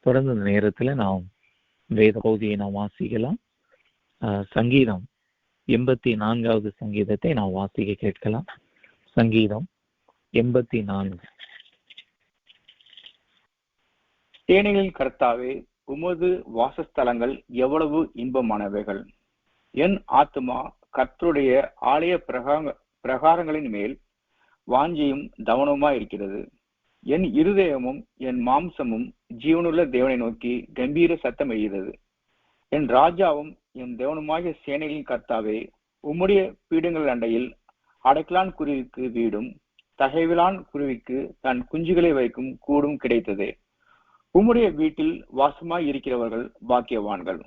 தொடர்ந்து இந்த நேரத்துல நாம் வேத பகுதியை நாம் வாசிக்கலாம். சங்கீதம் 84வது சங்கீதத்தை நாம் வாசிக்க கேட்கலாம். சங்கீதம் 84. சேனைகளின் கர்த்தாவே, உமது வாசஸ்தலங்கள் எவ்வளவு இன்பமானவைகள்! என் ஆத்துமா கர்த்தருடைய ஆலய பிரகாரங்களின் மேல் வாஞ்சியும் தவனமாய் இருக்கிறது. என் இருதயமும் என் மாம்சமும் ஜீவனுள்ள தேவனை நோக்கி கம்பீர சத்தம் எழுகிறது. என் ராஜாவும் என் தேவனுமாகிய சேனைகளின் கர்த்தாவே, உம்முடைய பீடங்கள் அண்டையில் அடைக்கலான் குருவிக்கு வீடும் தகைவிலான் குருவிக்கு தன் குஞ்சுகளை வைக்கும் கூடும் கிடைத்தது. உம்முடைய வீட்டில் வாசமாய் இருக்கிறவர்கள் பாக்கியவான்கள்.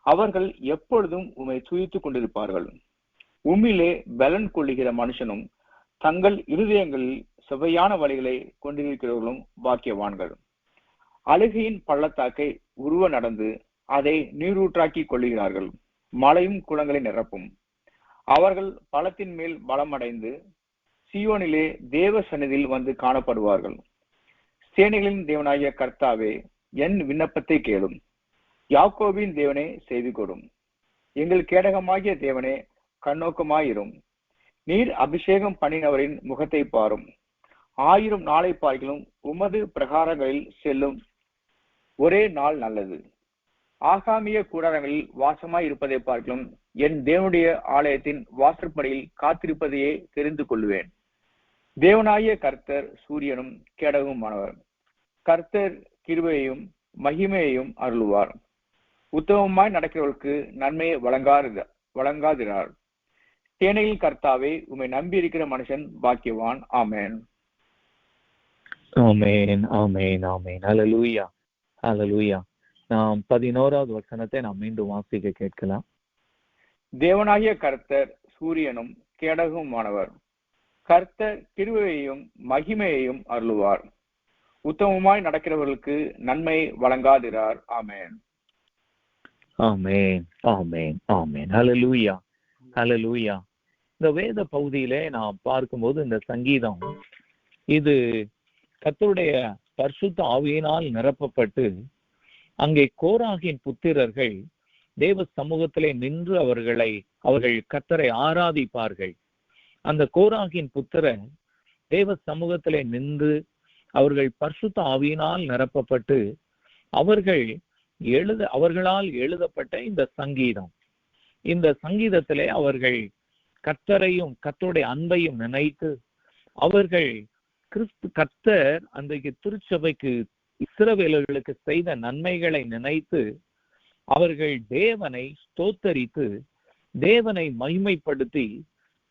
அவர்கள் எப்பொழுதும் உம்மை துதித்துக் கொண்டிருப்பார்கள். உம்மிலே பலன் கொள்ளுகிற மனுஷனும் தங்கள் இருதயங்களில் செவ்வையான வழிகளை கொண்டிருக்கிறவர்களும் பாக்கியவான்கள். அழுகையின் பள்ளத்தாக்கை உருவ நடந்து அதை நீரூற்றாக்கி கொள்ளுகிறார்கள். மழையும் குளங்களை நிரப்பும். அவர்கள் பலத்தின் மேல் பலம் அடைந்து சீயோனிலே தேவ சந்நிதியில் வந்து காணப்படுவார்கள். சேனைகளின் தேவனாகிய கர்த்தாவே, என் விண்ணப்பத்தை கேளும். யாக்கோபின் தேவனே, செய்தி கொடும். எங்கள் கேடகமாகிய தேவனே, கண்ணோக்கமாயிரும். நீர் அபிஷேகம் பண்ணினவரின் முகத்தை பாரும். 1000 நாளை பார்க்கிலும் உமது பிரகாரங்களில் செல்லும் ஒரே நாள் நல்லது. ஆகாமிய கூடாரங்களில் வாசமாய் இருப்பதை பார்க்கிலும் என் தேவனுடைய ஆலயத்தின் வாசற்படியில் காத்திருப்பதையே தெரிந்து கொள்வேன். தேவனாகிய கர்த்தர் சூரியனும் கேடகமுமானவர். கர்த்தர் கிருபையையும் மகிமையையும் அருளுவார். உத்தமமாய் நடக்கிறவர்களுக்கு நன்மையை வழங்காதிரார். சேனையில் கர்த்தாவே, உம்மை நம்பி இருக்கிற மனுஷன் பாக்கியவான். ஆமேன். ஆமேன், ஆமேன், ஆமேன். ஹல்லேலூயா, ஹல்லேலூயா. நாம் 11வது வசனத்தை நாம் மீண்டும் வாசிக்க கேட்கலாம். தேவனாகிய கர்த்தர் சூரியனும் கேடகமுமானவர். கர்த்தர் கிருபையையும் மகிமையையும் அருளுவார். உத்தமமாய் நடக்கிறவர்களுக்கு நன்மை வழங்காதிரார். ஆமேன், ஆமேன், ஆமேன், ஆமேன். ஹல்லேலூயா, ஹல்லேலூயா. இந்த வேத பகுதியிலே நாம் பார்க்கும்போது இந்த சங்கீதம் இது கர்த்தருடைய பரிசுத்த ஆவியினால் நிரப்பப்பட்டு அங்கே கோராகின் புத்திரர்கள் தேவ சமூகத்திலே நின்று அவர்கள் கர்த்தரை ஆராதிப்பார்கள். அந்த கோராகின் புத்திரர் தேவ சமூகத்திலே நின்று அவர்கள் பரிசுத்த ஆவியினால் நிரப்பப்பட்டு அவர்களால் எழுதப்பட்ட இந்த சங்கீதம். இந்த சங்கீதத்திலே அவர்கள் கர்த்தரையும் கர்த்தருடைய அன்பையும் நினைத்து அவர்கள் கர்த்தர் அன்றைக்கு திருச்சபைக்கு இஸ்ரவேலர்களுக்கு செய்த நன்மைகளை நினைத்து அவர்கள் தேவனை ஸ்தோத்தரித்து தேவனை மகிமைப்படுத்தி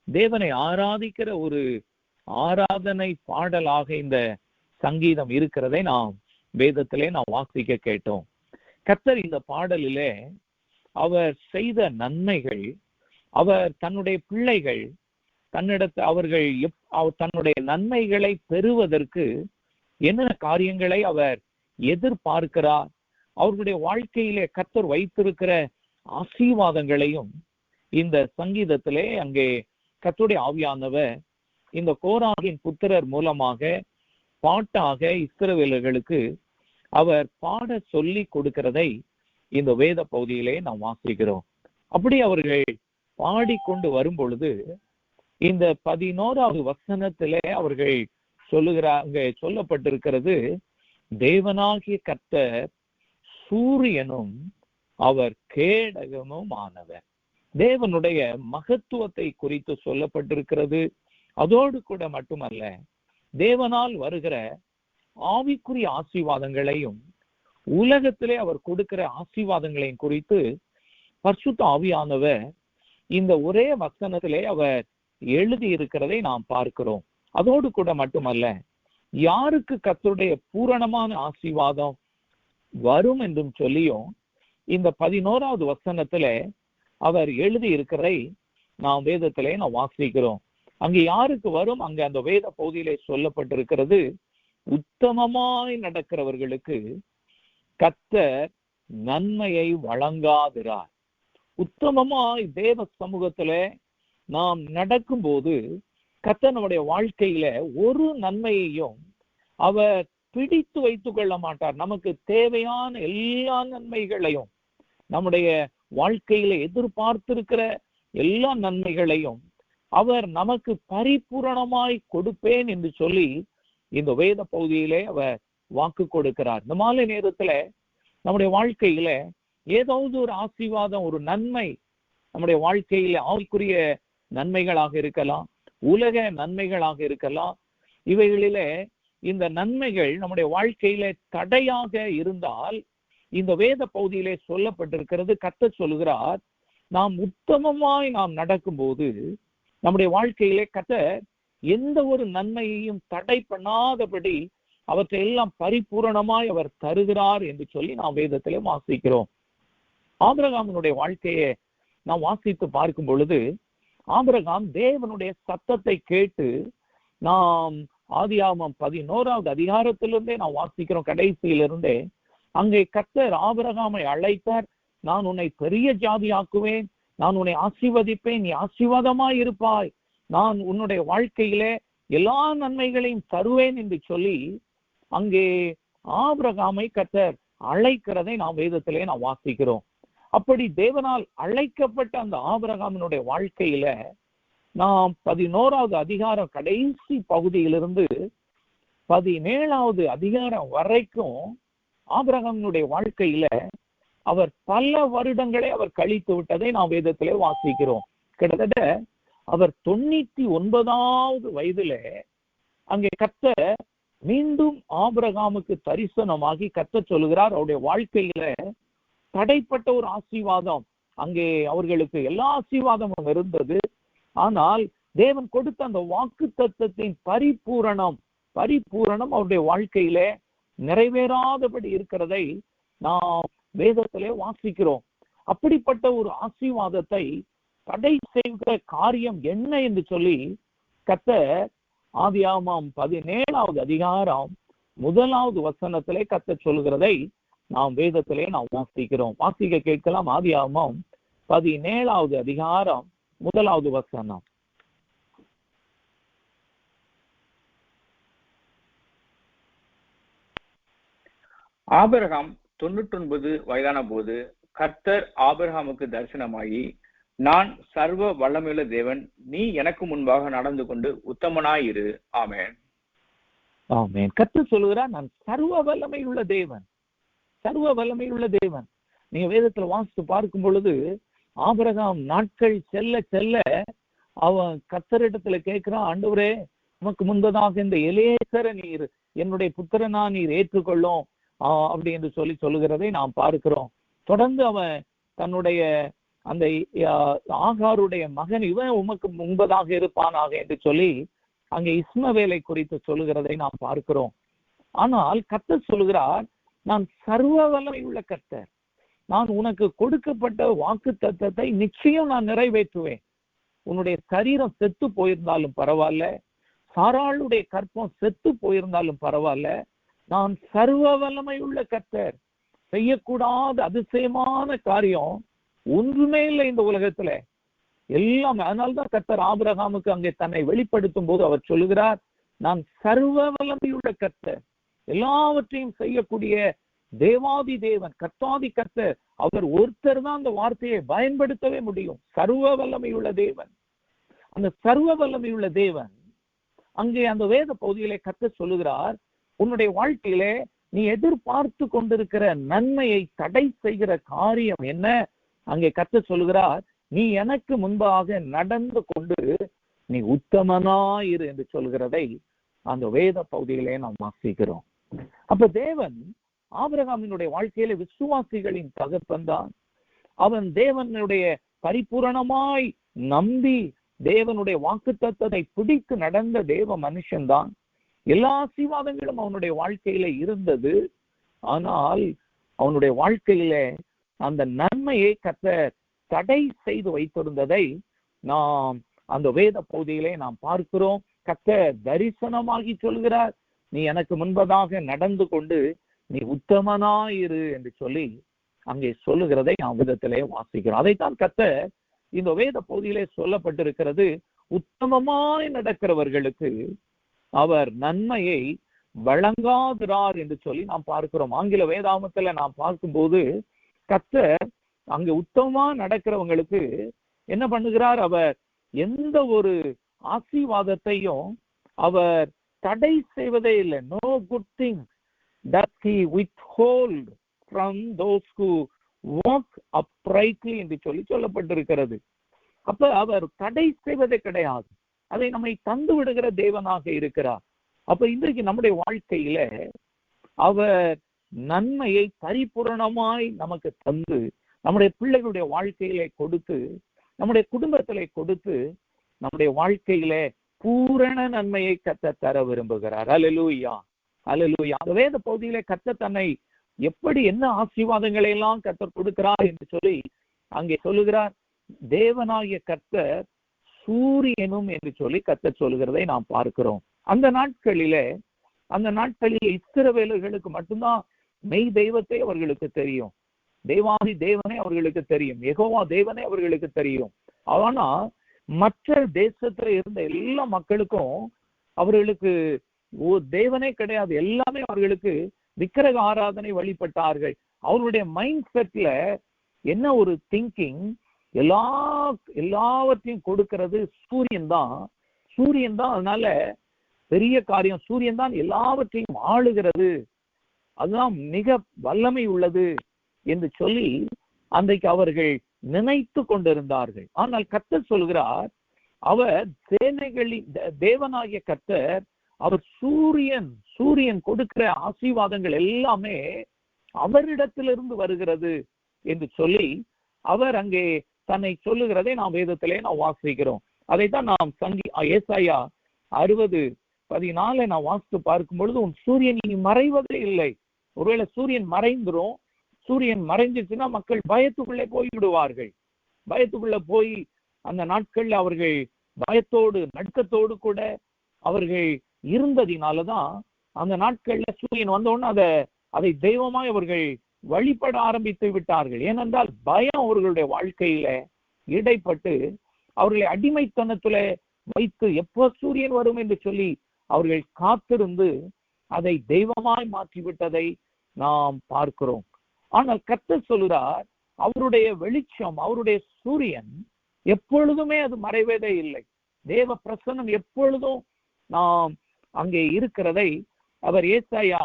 தேவனை ஆராதிக்கிற ஒரு ஆராதனை பாடலாக இந்த சங்கீதம் இருக்கிறதை நாம் வேதத்திலே நாம் வாசிக்க கேட்டோம். கர்த்தர் இந்த பாடலிலே அவர் செய்த நன்மைகள், அவர் தன்னுடைய பிள்ளைகள் அவர்கள் தன்னுடைய நன்மைகளை பெறுவதற்கு என்னென்ன காரியங்களை அவர் எதிர்பார்க்கிறார், அவர்களுடைய வாழ்க்கையிலே கர்த்தர் வைத்திருக்கிற ஆசீர்வாதங்களையும் இந்த சங்கீதத்திலே அங்கே கர்த்தருடைய ஆவியானவர் இந்த கோராகின் புத்திரர் மூலமாக பாட்டாக இஸ்ரவேலர்களுக்கு அவர் பாட சொல்லி கொடுக்கிறதை இந்த வேத பகுதியிலே நாம் வாசிக்கிறோம். அப்படி அவர்கள் பாடிக்கொண்டு வரும் பொழுது இந்த 11வது வசனத்திலே அவர்கள் அங்கே சொல்லப்பட்டிருக்கிறது, தேவனாகிய கர்த்தர் சூரியனும் அவர் கேடகமும் ஆனவர். தேவனுடைய மகத்துவத்தை குறித்து சொல்லப்பட்டிருக்கிறது. அதோடு கூட மட்டுமல்ல, தேவனால் வருகிற ஆவிக்குரிய ஆசீர்வாதங்களையும் உலகத்திலே அவர் கொடுக்கிற ஆசீர்வாதங்களையும் குறித்து பரிசுத்த ஆவியானவர் இந்த ஒரே வசனத்திலே அவர் எழுதி இருக்கிறதை நாம் பார்க்கிறோம். அதோடு கூட மட்டுமல்ல, யாருக்கு கர்த்தருடைய பூரணமான ஆசீர்வாதம் வரும் என்றும் சொல்லியும் இந்த 11வது வசனத்துல அவர் எழுதி இருக்கிறதை நாம் வேதத்திலே நாம் வாசிக்கிறோம். அங்க யாருக்கு வரும்? அங்க அந்த வேத பகுதியிலே சொல்லப்பட்டிருக்கிறது, உத்தமமாய் நடக்கிறவர்களுக்கு கர்த்தர் நன்மையை வழங்காதிரார். உத்தமமாய் தேவ சமூகத்துல நாம் நடக்கும்போது கர்த்தர் நம்முடைய வாழ்க்கையில ஒரு நன்மையையும் அவர் பிடித்து வைத்துக் கொள்ள மாட்டார். நமக்கு தேவையான எல்லா நன்மைகளையும், நம்முடைய வாழ்க்கையில எதிர்பார்த்திருக்கிற எல்லா நன்மைகளையும் அவர் நமக்கு பரிபூரணமாய் கொடுப்பேன் என்று சொல்லி இந்த வேத பகுதியிலே அவர் வாக்கு கொடுக்கிறார். இந்த மாலை நேரத்துல நம்முடைய வாழ்க்கையில ஏதாவது ஒரு ஆசீர்வாதம், ஒரு நன்மை நம்முடைய வாழ்க்கையில ஆவிக்குரிய நன்மைகளாக இருக்கலாம், உலக நன்மைகளாக இருக்கலாம். இவைகளில இந்த நன்மைகள் நம்முடைய வாழ்க்கையில தடையாக இருந்தால் இந்த வேத பகுதியிலே சொல்லப்பட்டிருக்கிறது, கர்த்தர் சொல்லுகிறார், நாம் உத்தமமாய் நாம் நடக்கும்போது நம்முடைய வாழ்க்கையிலே கர்த்தர் எந்த ஒரு நன்மையையும் தடை பண்ணாதபடி அவற்றை எல்லாம் பரிபூரணமாய் அவர் தருகிறார் என்று சொல்லி நாம் வேதத்திலே வாசிக்கிறோம். ஆபிரகாமினுடைய வாழ்க்கையை நாம் வாசித்து பார்க்கும் பொழுது, ஆபிரகாம் தேவனுடைய சத்தத்தை கேட்டு, நாம் ஆதியாகமம் 11வது அதிகாரத்திலிருந்தே நாம் வாசிக்கிறோம், கடைசியிலிருந்தே அங்கே கர்த்தர் ஆபிரகாமை அழைத்தார். நான் உன்னை பெரிய ஜாதியாக்குவேன், நான் உன்னை ஆசீர்வதிப்பேன், நீ ஆசீர்வாதமாய் இருப்பாய், நான் உன்னுடைய வாழ்க்கையிலே எல்லா நன்மைகளையும் தருவேன் என்று சொல்லி அங்கே ஆபிரகாமை கர்த்தர் அழைக்கிறதை நாம் வேதத்திலே நாம் வாசிக்கிறோம். அப்படி தேவனால் அழைக்கப்பட்ட அந்த ஆபிரகாமினுடைய வாழ்க்கையில நாம் 11வது அதிகாரம் கடைசி பகுதியிலிருந்து 17வது அதிகாரம் வரைக்கும் ஆபிரகாமினுடைய வாழ்க்கையில அவர் பல வருடங்களை அவர் கழித்து விட்டதை நாம் வேதத்திலே வாசிக்கிறோம். கிட்டத்தட்ட அவர் 99வது வயதுல அங்கே கர்த்தர் மீண்டும் ஆபிரகாமுக்கு தரிசனமாகி கர்த்தர் சொல்லுகிறார், அவருடைய வாழ்க்கையில தடைப்பட்ட ஒரு ஆசீர்வாதம், அங்கே அவர்களுக்கு எல்லா ஆசீர்வாதமும் இருந்தது, ஆனால் தேவன் கொடுத்த அந்த வாக்குத்தத்தத்தின் பரிபூரணம் அவருடைய வாழ்க்கையில நிறைவேறாதபடி இருக்கிறதை நாம் வேதத்திலே வாசிக்கிறோம். அப்படிப்பட்ட ஒரு ஆசீர்வாதத்தை தடை செய்கிற காரியம் என்ன என்று சொல்லி கர்த்தர் ஆதியாகமம் 17வது அதிகாரம் 1வது வசனத்திலே கர்த்தர் சொல்லுகிறதை நாம் வேதத்திலே நாம் வாசிக்கிறோம். வாசிக்க கேட்கலாம். ஆதியாகமம் 17வது அதிகாரம் 1வது வசனம். ஆபிரகாம் 99 வயதான போது கர்த்தர் ஆபிரகாமுக்கு தரிசனமாகி, நான் சர்வ வல்லமையுள்ள தேவன், நீ எனக்கு முன்பாக நடந்து கொண்டு உத்தமனாயிரு. ஆமென். ஆமென். கர்த்தர் சொல்லுகிறார், நான் சர்வ வல்லமையுள்ள தேவன், சர்வ வல்லமையுள்ள தேவன். நீங்க வேதத்துல வாசித்து பார்க்கும் பொழுது ஆபிரகாம் நாட்கள் செல்ல செல்ல அவன் கர்த்தரிடத்துல கேட்கிறான், ஆண்டவரே, உமக்கு முன்பதாக இந்த எலேசரை நீர் என்னுடைய புத்திரனா நீர் ஏற்றுக்கொள்ளும் அப்படி என்று சொல்லி சொல்லுகிறதை நாம் பார்க்கிறோம். தொடர்ந்து அவன் தன்னுடைய அந்த ஆகாருடைய மகன் இவன் உமக்கு முன்பதாக இருப்பானாக என்று சொல்லி அங்கே இஸ்மவேலை குறித்து சொல்லுகிறதை நாம் பார்க்கிறோம். ஆனால் கர்த்தர் சொல்லுகிறார், நான் சர்வ வல்லமை உள்ள கர்த்தர், நான் உனக்கு கொடுக்கப்பட்ட வாக்கு தத்தத்தை நிச்சயம் நான் நிறைவேற்றுவேன். உன்னுடைய சரீரம் செத்து போயிருந்தாலும் பரவாயில்ல, சாராளுடைய கற்பம் செத்து போயிருந்தாலும் பரவாயில்ல, நான் சர்வ வல்லமை உள்ள கர்த்தர், செய்யக்கூடாத அதிசயமான காரியம் ஒன்றுமே இல்லை இந்த உலகத்துல, எல்லாம். அதனால்தான் கர்த்தர் ஆபிரகாமுக்கு அங்கே தன்னை வெளிப்படுத்தும் போது அவர் சொல்லுகிறார், நான் சர்வ வல்லமையுள்ள கர்த்தர், எல்லாவற்றையும் செய்யக்கூடிய தேவாதி தேவன், கர்த்தாதி கர்த்தர், அவர் ஒருத்தர் தான் அந்த வார்த்தையை பயன்படுத்தவே முடியும். சர்வ வல்லமையுள்ள தேவன். அந்த சர்வ வல்லமையுள்ள தேவன் அங்கே அந்த வேத பகுதியிலே கர்த்தர் சொல்லுகிறார், உன்னுடைய வாழ்க்கையிலே நீ எதிர்பார்த்து கொண்டிருக்கிற நன்மையை தடை செய்கிற காரியம் என்ன? அங்கே கர்த்தர் சொல்லுகிறார், நீ எனக்கு முன்பாக நடந்து கொண்டு நீ உத்தமனாயிரு என்று சொல்கிறதை அந்த வேத பகுதியிலே நாம் வாசிக்கிறோம். அப்ப தேவன் ஆபிரகாமினுடைய வாழ்க்கையில விசுவாசிகளின் தகப்பன் தான். அவன் தேவனுடைய பரிபூரணமாய் நம்பி தேவனுடைய வாக்குத்தத்தத்தை பிடித்து நடந்த தேவ மனுஷன்தான். எல்லா ஆசீர்வாதங்களும் அவனுடைய வாழ்க்கையில இருந்தது. ஆனால் அவனுடைய வாழ்க்கையில அந்த நன்மையை கர்த்தர் தடை செய்து வைத்திருந்ததை நாம் அந்த வேத பகுதியிலே நாம் பார்க்கிறோம். கர்த்தர் தரிசனமாகி சொல்கிறார், நீ எனக்கு முன்பதாக நடந்து கொண்டு நீ உத்தமனாயிரு என்று சொல்லி அங்கே சொல்லுகிறதை நாம் விதத்திலே வாசிக்கிறோம். அதைத்தான் கர்த்தர் இந்த வேத பகுதியிலே சொல்லப்பட்டிருக்கிறது, உத்தமமாய் நடக்கிறவர்களுக்கு அவர் நன்மையை வழங்காதிரார் என்று சொல்லி நாம் பார்க்கிறோம். ஆங்கில வேதாகமத்துல நாம் பார்க்கும்போது கர்த்தர் அங்க உத்தமமா நடக்கிறவங்களுக்கு என்ன பண்ணுகிறார்? அவர் எந்த ஒரு ஆசீர்வாதத்தையும் அவர் தடை செய்வதே இல்லை. No good thing that he withhold from those who walk uprightly என்று சொல்லி சொல்லப்பட்டிருக்கிறது. அப்ப அவர் தடை செய்வதே கிடையாது. அதை நம்மை தந்து விடுகிற தேவனாக இருக்கிறார். அப்ப இன்றைக்கு நம்முடைய வாழ்க்கையில அவர் நன்மையை பரிபூரணமாய் நமக்கு தந்து நம்முடைய பிள்ளைகளுடைய வாழ்க்கையிலே கொடுத்து, நம்முடைய குடும்பத்திலே கொடுத்து, நம்முடைய வாழ்க்கையிலே பூரண நன்மையை கர்த்தர் தர விரும்புகிறார். அல்லேலூயா, அல்லேலூயா. அந்த வேத பகுதியிலே கர்த்தர் தன்னை எப்படி என்ன ஆசீர்வாதங்களை எல்லாம் கர்த்தர் கொடுக்கிறார் என்று சொல்லி அங்கே சொல்லுகிறார். தேவனாகிய கர்த்தர் சூரியனும் என்று சொல்லி கர்த்தர் சொல்லுகிறதை நாம் பார்க்கிறோம். அந்த நாட்களிலே இஸ்ரவேலர்களுக்கு மட்டும்தான் மெய் தெய்வத்தை அவர்களுக்கு தெரியும். தேவாதி தேவனே அவர்களுக்கு தெரியும். யெகோவா தேவனே அவர்களுக்கு தெரியும். ஆனா மற்ற தேசத்துல இருந்த எல்லா மக்களுக்கும் அவர்களுக்கு தேவனே கிடையாது. எல்லாமே அவர்களுக்கு விக்கிரக ஆராதனை வழிபட்டார்கள். அவருடைய மைண்ட் செட்ல என்ன ஒரு திங்கிங், எல்லாவற்றையும் கொடுக்கிறது சூரியன் தான். அதனால பெரிய காரியம், சூரியன் தான் எல்லாவற்றையும் ஆளுகிறது, அதுதான் மிக வல்லமை உள்ளது என்று சொல்லி அன்றைக்கு அவர்கள் நினைத்து கொண்டிருந்தார்கள். ஆனால் கர்த்தர் சொல்கிறார், அவர் சேனைகளின் தேவனாகிய கர்த்தர், அவர் சூரியன் கொடுக்கிற ஆசீர்வாதங்கள் எல்லாமே அவரிடத்திலிருந்து வருகிறது என்று சொல்லி அவர் அங்கே தன்னை சொல்லுகிறதை நாம் வேதத்திலே நாம் வாசிக்கிறோம். அதைத்தான் நாம் ஏசாயா 60:14 நான் வாசித்து பார்க்கும் பொழுது, உன் சூரியன் இனி மறைவதே இல்லை. ஒருவேளை சூரியன் மறைந்துரும், சூரியன் மறைஞ்சிச்சுன்னா மக்கள் பயத்துக்குள்ளே போய்விடுவார்கள். பயத்துக்குள்ள போய் அந்த நாட்கள்ல அவர்கள் பயத்தோடு நடுக்கத்தோடு கூட அவர்கள் இருந்ததினாலதான் அந்த நாட்கள்ல சூரியன் வந்தோன்னு அதை தெய்வமாய் அவர்கள் வழிபட ஆரம்பித்து விட்டார்கள். ஏனென்றால் பயம் அவர்களுடைய வாழ்க்கையில இடைப்பட்டு அவர்களை அடிமைத்தனத்துல வைத்து எப்போ சூரியன் வரும் என்று சொல்லி அவர்கள் காத்திருந்து அதை தெய்வமாய் மாற்றிவிட்டதை நாம் பார்க்கிறோம். ஆனால் கர்த்தர் சொல்கிறார், அவருடைய வெளிச்சம், அவருடைய சூரியன் எப்பொழுதுமே அது மறைவதே இல்லை. தேவ பிரசன்னம் எப்பொழுதும் நாம் அங்கே இருக்கிறதை அவர் ஏசாயா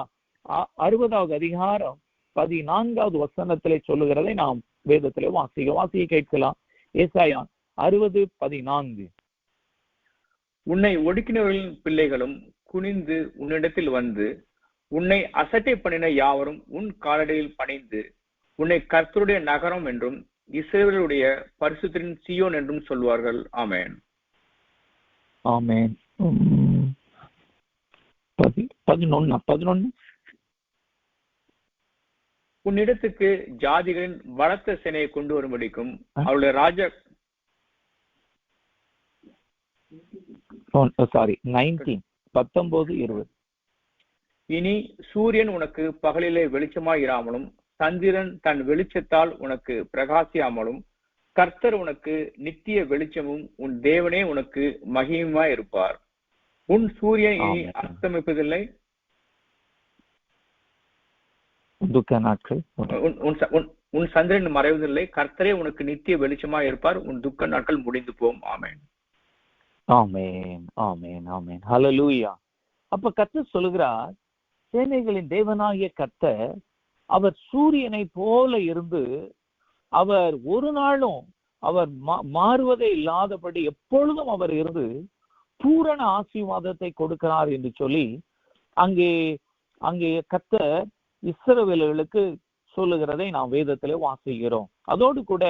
60:14 சொல்லுகிறதை நாம் வேதத்திலே வாசிக்க கேட்கலாம். ஏசாயா 60:14. உன்னை ஒடுக்கினவர்களின் பிள்ளைகளும் குனிந்து உன்னிடத்தில் வந்து உன்னை அசட்டை பண்ணின யாவரும் உன் காலடியில் பணிந்து உன்னை கர்த்தருடைய நகரம் என்றும் இஸ்ரவேலுடைய பரிசுத்தரின் சீயோன் என்றும் சொல்வார்கள். ஆமென், ஆமென். 11 உன்னிடத்துக்கு ஜாதிகளின் பலத்த சேனையை கொண்டு வரும்படிக்கும் அவளுடைய ராஜா 19:20. இனி சூரியன் உனக்கு பகலிலே வெளிச்சமாய் இராமலும் சந்திரன் தன் வெளிச்சத்தால் உனக்கு பிரகாசியாமலும் கர்த்தர் உனக்கு நித்திய வெளிச்சமும் உன் தேவனே உனக்கு மகிமையுமாய் இருப்பார். உன் சூரியன் இனி அஸ்தமிப்பதில்லை, துக்க நாட்கள் உன் சந்திரன் மறைவதில்லை, கர்த்தரே உனக்கு நித்திய வெளிச்சமாய் இருப்பார், உன் துக்க நாட்கள் முடிந்து போகும். ஆமென், ஆமென், ஆமென், ஆமென். ஹல்லேலூயா. அப்ப கர்த்தர் சொல்லுகிறார், சேனைகளின் தேவனாகிய கர்த்தர் அவர் சூரியனை போல இருந்து அவர் ஒரு நாளும் அவர் மாறுவதே இல்லாதபடி எப்பொழுதும் அவர் இருந்து பூரண ஆசீர்வாதத்தை கொடுக்கிறார் என்று சொல்லி அங்கே கர்த்தர் இஸ்ரவேலர்களுக்கு சொல்லுகிறதை நாம் வேதத்திலே வாசிக்கிறோம். அதோடு கூட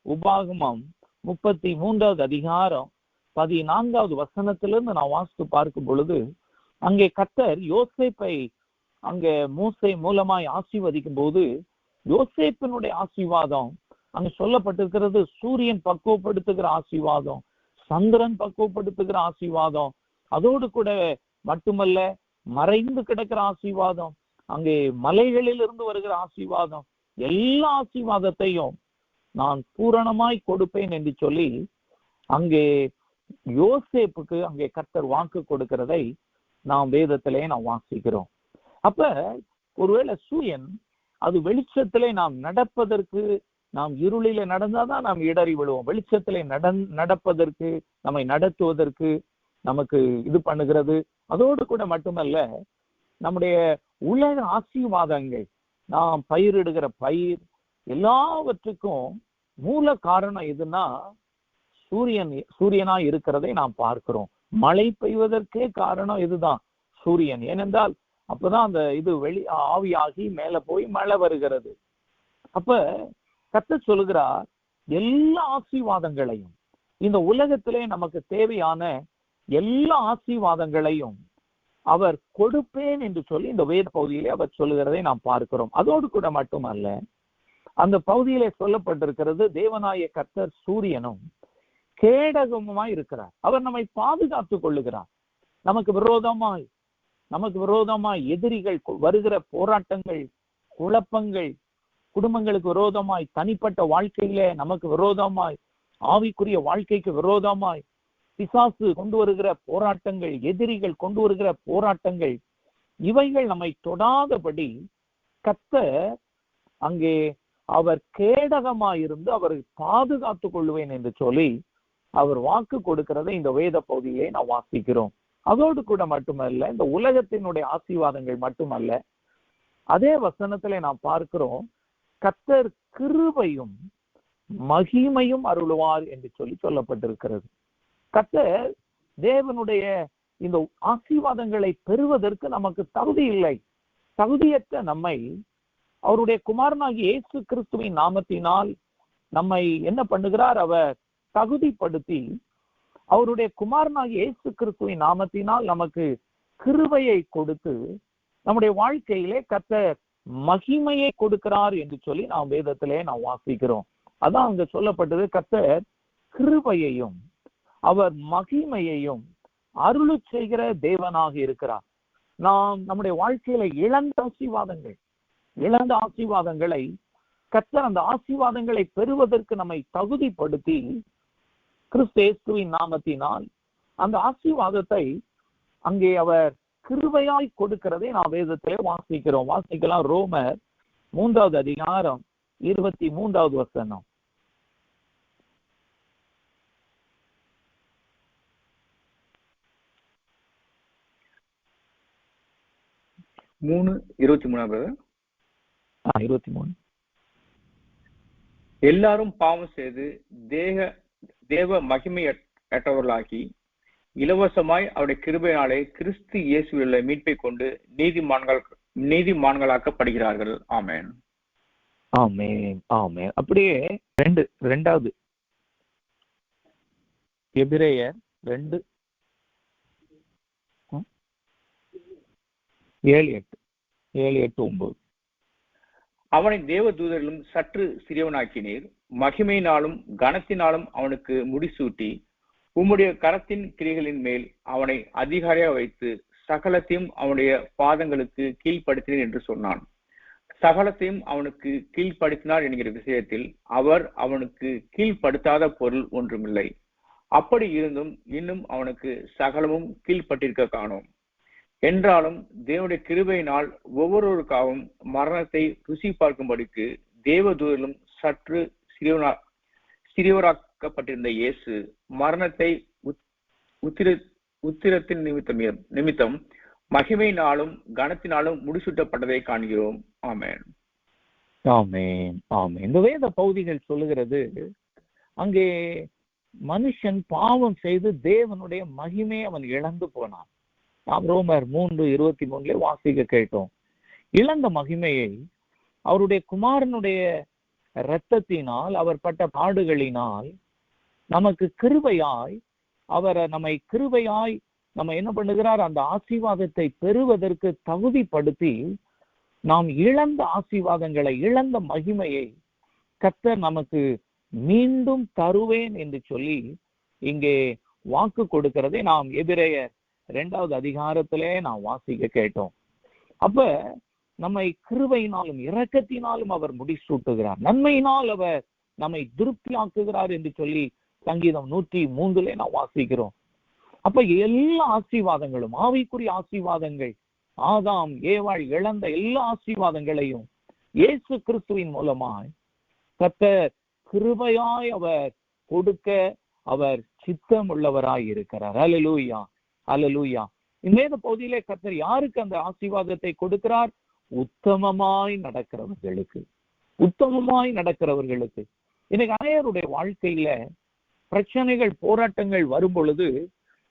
உபாகமம் 33:14 நான் வாசித்து பார்க்கும் பொழுது அங்கே கர்த்தர் யோசேப்பை அங்கே மோசே மூலமாய் ஆசீர்வதிக்கும் போது யோசேப்பினுடைய ஆசீர்வாதம் அங்க சொல்லப்பட்டிருக்கிறது. சூரியன் பக்குவப்படுத்துகிற ஆசீர்வாதம், சந்திரன் பக்குவப்படுத்துகிற ஆசீர்வாதம், அதோடு கூட மட்டுமல்ல மறைந்து கிடக்கிற ஆசீர்வாதம், அங்கே மலைகளில் இருந்து வருகிற ஆசீர்வாதம், எல்லா ஆசீர்வாதத்தையும் நான் பூரணமாய் கொடுப்பேன் என்று சொல்லி அங்கே யோசேப்புக்கு அங்கே கர்த்தர் வாக்கு கொடுக்கிறதை நாம் வேதத்திலே நாம் வாசிக்கிறோம். அப்ப ஒருவேளை சூரியன் அது வெளிச்சத்திலே நாம் நடப்பதற்கு, நாம் இருளில நடந்தாதான் நாம் இடறி விழுவோம். வெளிச்சத்திலே நடப்பதற்கு, நம்மை நடத்துவதற்கு நமக்கு இது பண்ணுகிறது. அதோடு கூட மட்டுமல்ல, நம்முடைய உலக ஆசீர்வாதங்கள், நாம் பயிரிடுகிற பயிர் எல்லாவற்றுக்கும் மூல காரணம் எதுன்னா சூரியனா இருக்கிறதை நாம் பார்க்கிறோம். மழை பெய்வதற்கே காரணம் இதுதான், சூரியன். ஏனென்றால் அப்பதான் அந்த இது ஆவியாகி மேல போய் மழை வருகிறது. அப்ப கர்த்தர் சொல்லுகிறார், எல்லா ஆசீர்வாதங்களையும், இந்த உலகத்திலே நமக்கு தேவையான எல்லா ஆசீர்வாதங்களையும் அவர் கொடுப்பேன் என்று சொல்லி இந்த வேத பகுதியிலே அவர் சொல்லுகிறதை நாம் பார்க்கிறோம். அதோடு கூட மட்டுமல்ல, அந்த பகுதியிலே சொல்லப்பட்டிருக்கிறது, தேவனாய கர்த்தர் சூரியனும் கேடகமுமாய் இருக்கிறார். அவர் நம்மை பாதுகாத்துக் கொள்ளுகிறார். நமக்கு விரோதமாய் எதிரிகள் வருகிற போராட்டங்கள், குழப்பங்கள், குடும்பங்களுக்கு விரோதமாய், தனிப்பட்ட வாழ்க்கையில நமக்கு விரோதமாய், ஆவிக்குரிய வாழ்க்கைக்கு விரோதமாய் பிசாசு கொண்டு வருகிற போராட்டங்கள், எதிரிகள் கொண்டு வருகிற போராட்டங்கள், இவைகள் நம்மை தொடாதபடி கர்த்தர் அங்கே அவர் கேடகமாயிருந்து அவரை பாதுகாத்துக் கொள்வேன் என்று சொல்லி அவர் வாக்கு கொடுக்கிறதை இந்த வேத பகுதியை நாம் வாசிக்கிறோம். அதோடு கூட மட்டுமல்ல, இந்த உலகத்தினுடைய ஆசீர்வாதங்கள் மட்டுமல்ல, அதே வசனத்திலே நாம் பார்க்கிறோம், கர்த்தர் கிருபையும் மகிமையும் அருளுவார் என்று சொல்லி சொல்லப்பட்டிருக்கிறது. கர்த்தர் தேவனுடைய இந்த ஆசீர்வாதங்களை பெறுவதற்கு நமக்கு தகுதி இல்லை. தகுதியற்ற நம்மை அவருடைய குமாரனாகிய இயேசு கிறிஸ்துவின் நாமத்தினால் நம்மை என்ன பண்ணுகிறார்? அவர் தகுதிப்படுத்தி அவருடைய குமாரனாகிய இயேசு கிறிஸ்துவின் நாமத்தினால் நமக்கு கிருபையை கொடுத்து நம்முடைய வாழ்க்கையிலே கர்த்தர் மகிமையை கொடுக்கிறார் என்று சொல்லி நாம் வேதத்திலே நாம் வாசிக்கிறோம். அதான் அங்க சொல்லப்பட்டது, கர்த்தர் கிருபையையும் அவர் மகிமையையும் அருளு செய்கிற தேவனாக இருக்கிறார். நாம் நம்முடைய வாழ்க்கையில இழந்த ஆசீர்வாதங்களை கர்த்தர் அந்த ஆசீர்வாதங்களை பெறுவதற்கு நம்மை தகுதிப்படுத்தி கிறிஸ்து இயேசுவின் நாமத்தினால் அந்த ஆசீர்வாதத்தை அங்கே அவர் கிருபையாய் கொடுக்கிறதை நாம் வேதத்திலே வாசிக்கலாம். ரோமர் 3வது அதிகாரம் 23வது வசனம். 3:23 எல்லாரும் பாவம் செய்து தேவ மகிமையற்றவர்களாகி இலவசமாய் அவருடைய கிருபையினாலே கிறிஸ்து இயேசுவில் மீட்பை கொண்டு நீதிமான்களாக்கப்படுகிறார்கள். ஆமென். ஆமென். ஆமென். அப்படியே ரெண்டாவது எபிரேயர் 2:7-8-9 அவனை தேவ தூதரிலும் சற்று சிறியவனாக்கினீர், மகிமையினாலும் கனத்தினாலும் அவனுக்கு முடிசூட்டி உம்முடைய கரத்தின் கிரிகளின் மேல் அவனை அதிகாரியாக வைத்து சகலத்தையும் அவனுடைய பாதங்களுக்கு கீழ்ப்படுத்தினீர் என்று சொன்னான். சகலத்தையும் அவனுக்கு கீழ்ப்படுத்தினார் என்கிற விஷயத்தில் அவர் அவனுக்கு கீழ்ப்படுத்தாத பொருள் ஒன்றுமில்லை. அப்படி இருந்தும் இன்னும் அவனுக்கு சகலமும் கீழ்ப்பட்டிருக்க காணோம். என்றாலும் தேவனுடைய கிருபையினால் ஒவ்வொருவருக்காகவும் மரணத்தை ருசி பார்க்கும்படிக்கு தேவதூரிலும் சற்று சிறியவராக்கப்பட்டிருந்த இயேசு மரணத்தை உத்திரத்தின் நிமித்தம் மகிமையினாலும் கனத்தினாலும் முடிசூட்டப்பட்டதை காண்கிறோம். ஆமென். ஆமென். ஆமென். இந்த வேத பகுதிகள் சொல்லுகிறது, அங்கே மனுஷன் பாவம் செய்து தேவனுடைய மகிமையை அவன் இழந்து போனான். நாம் ரோமர் 3:23 வாசிக்க கேட்டோம். இழந்த மகிமையை அவருடைய குமாரனுடைய இரத்தத்தினால், அவர் பட்ட பாடுகளினால் நமக்கு கிருபையாய் நம்ம என்ன பண்ணுகிறார்? அந்த ஆசீர்வாதத்தை பெறுவதற்கு தகுதிப்படுத்தி நாம் இழந்த ஆசீர்வாதங்களை, இழந்த மகிமையை கர்த்தர் நமக்கு மீண்டும் தருவேன் என்று சொல்லி இங்கே வாக்கு கொடுக்கிறதை நாம் எபிரேயர் 2வது அதிகாரத்திலே நாம் வாசிக்க கேட்டோம். அப்ப நம்மை கிருபையினாலும் இரக்கத்தினாலும் அவர் முடிசூட்டுகிறார், நன்மையினால் அவர் நம்மை திருப்தியாக்குகிறார் என்று சொல்லி சங்கீதம் 103 நாம் வாசிக்கிறோம். அப்ப எல்லா ஆசீர்வாதங்களும், ஆவிக்குரிய ஆசீர்வாதங்கள், ஆதாம் ஏவாள் இழந்த எல்லா ஆசீர்வாதங்களையும் இயேசு கிறிஸ்துவின் மூலமாய் கர்த்தர் கிருபையாய் அவர் கொடுக்க அவர் சித்தம் உள்ளவராய் இருக்கிறார். அல்லேலூயா, அல்லேலூயா. இந்த பகுதியிலே கர்த்தர் யாருக்கு அந்த ஆசீர்வாதத்தை கொடுக்கிறார்? உத்தமமாய் நடக்கிறவர்களுக்கு, உத்தமமாய் நடக்கிறவர்களுக்கு. இன்னைக்கு அனைவருடைய வாழ்க்கையில பிரச்சனைகள், போராட்டங்கள் வரும் பொழுது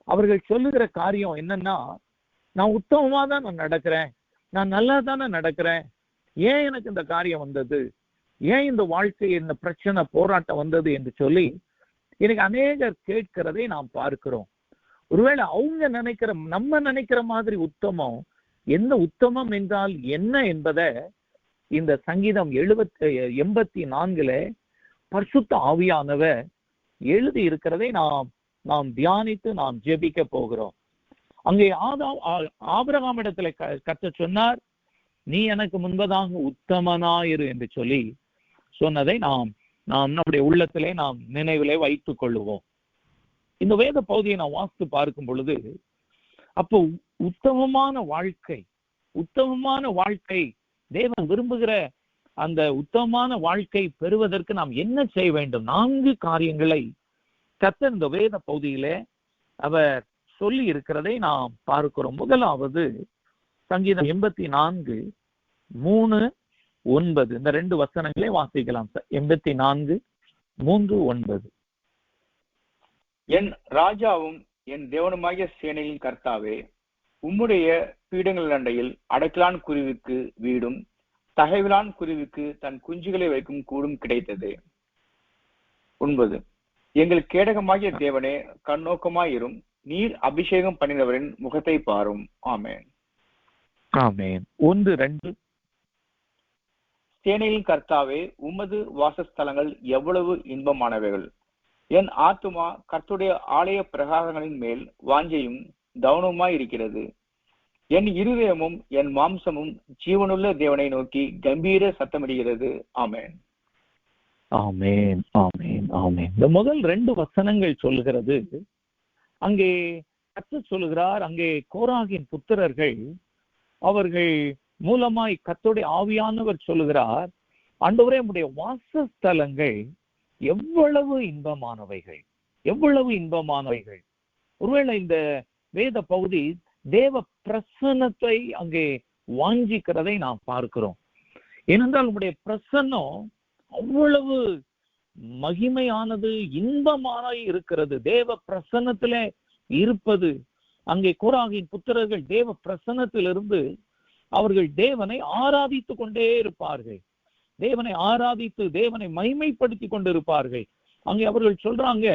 அவர்கள் சொல்லுகிற காரியம் என்னன்னா, நான் உத்தமமா தான் நான் நடக்கிறேன், நான் நல்லா தானே நடக்கிறேன், ஏன் எனக்கு இந்த காரியம் வந்தது, ஏன் இந்த வாழ்க்கை, இந்த பிரச்சனை, போராட்டம் வந்தது என்று சொல்லி இன்னைக்கு அநேகர் கேட்கிறதை நாம் பார்க்கிறோம். ஒருவேளை அவங்க நினைக்கிற, நம்ம நினைக்கிற மாதிரி உத்தமம், எந்த உத்தமம் என்றால் என்ன என்பதை இந்த சங்கீதம் 84 பரிசுத்த ஆவியானவர் எழுதி இருக்கிறதை நாம் தியானித்து நாம் ஜெபிக்க போகிறோம். அங்கே ஆபிரகாம் இடத்துல கர்த்தர் சொன்னார், நீ எனக்கு முன்பதாக உத்தமனாயிரு என்று சொல்லி சொன்னதை நாம் நம்முடைய உள்ளத்திலே நாம் நினைவிலே வைத்துக் கொள்ளுவோம். இந்த வேத பகுதியை நாம் வாசித்து பார்க்கும் பொழுது, அப்போ உத்தமமான வாழ்க்கை, உத்தமமான வாழ்க்கை, தேவன் விரும்புகிற அந்த உத்தமமான வாழ்க்கை பெறுவதற்கு நாம் என்ன செய்ய வேண்டும்? 4 காரியங்களை கர்த்தர் இந்த வேத பகுதியிலே அவர் சொல்லி இருக்கிறதை நாம் பார்க்கிறோம். முதலாவது சங்கீதம் 84:3-9 இந்த 2 வசனங்களை வாசிக்கலாம். 84:3-9. என் ராஜாவும் என் தேவனுமாகிய சேனையின் கர்த்தாவே, உம்முடைய பீடங்கள் அண்டையில் அடக்கலான் குருவிக்கு வீடும் தகைவிலான் குருவிக்கு தன் குஞ்சுகளை வைக்கும் கூடும் கிடைத்தது. 9. எங்கள் கேடகமாகிய தேவனே, கண்ணோக்கமாயிரும், நீர் அபிஷேகம் பண்ணினவரின் முகத்தை பாரும். ஆமென், ஆமென். 1-2. சேனையின் கர்த்தாவே, உமது வாசஸ்தலங்கள் எவ்வளவு இன்பமானவைகள். என் ஆத்துமா கர்த்தருடைய ஆலய பிரகாரங்களின் மேல் வாஞ்சையும் கவனமாய் இருக்கிறது. என் இருதயமும் என் மாம்சமும் ஜீவனுள்ள தேவனை நோக்கி கம்பீர சத்தமிடுகிறது. ஆமென், ஆமென், ஆமென், ஆமென். இந்த முதல் 2 வசனங்கள் சொல்லுகிறது, அங்கே கர்த்தர் சொல்லுகிறார், அங்கே கோராகின் புத்திரர்கள் அவர்கள் மூலமாய் கர்த்தருடைய ஆவியானவர் சொல்லுகிறார், ஆண்டவரே, உம்முடைய வாசஸ்தலங்கள் எவ்வளவு இன்பமானவைகள், எவ்வளவு இன்பமானவைகள். ஒருவேளை இந்த வேத பகுதி தேவ பிரசன்னத்தை அங்கே வாஞ்சிக்கிறதை நாம் பார்க்கிறோம். ஏனென்றால் உம்முடைய பிரசன்னம் அவ்வளவு மகிமையானது, இன்பமான இருக்கிறது. தேவ பிரசன்னத்திலே இருப்பது, அங்கே கோராகின் புத்திரர்கள் தேவ பிரசன்னத்திலிருந்து அவர்கள் தேவனை ஆராதித்து கொண்டே இருப்பார்கள், தேவனை ஆராதித்து தேவனை மகிமைப்படுத்தி கொண்டிருப்பார்கள். அங்கே அவர்கள் சொல்றாங்க,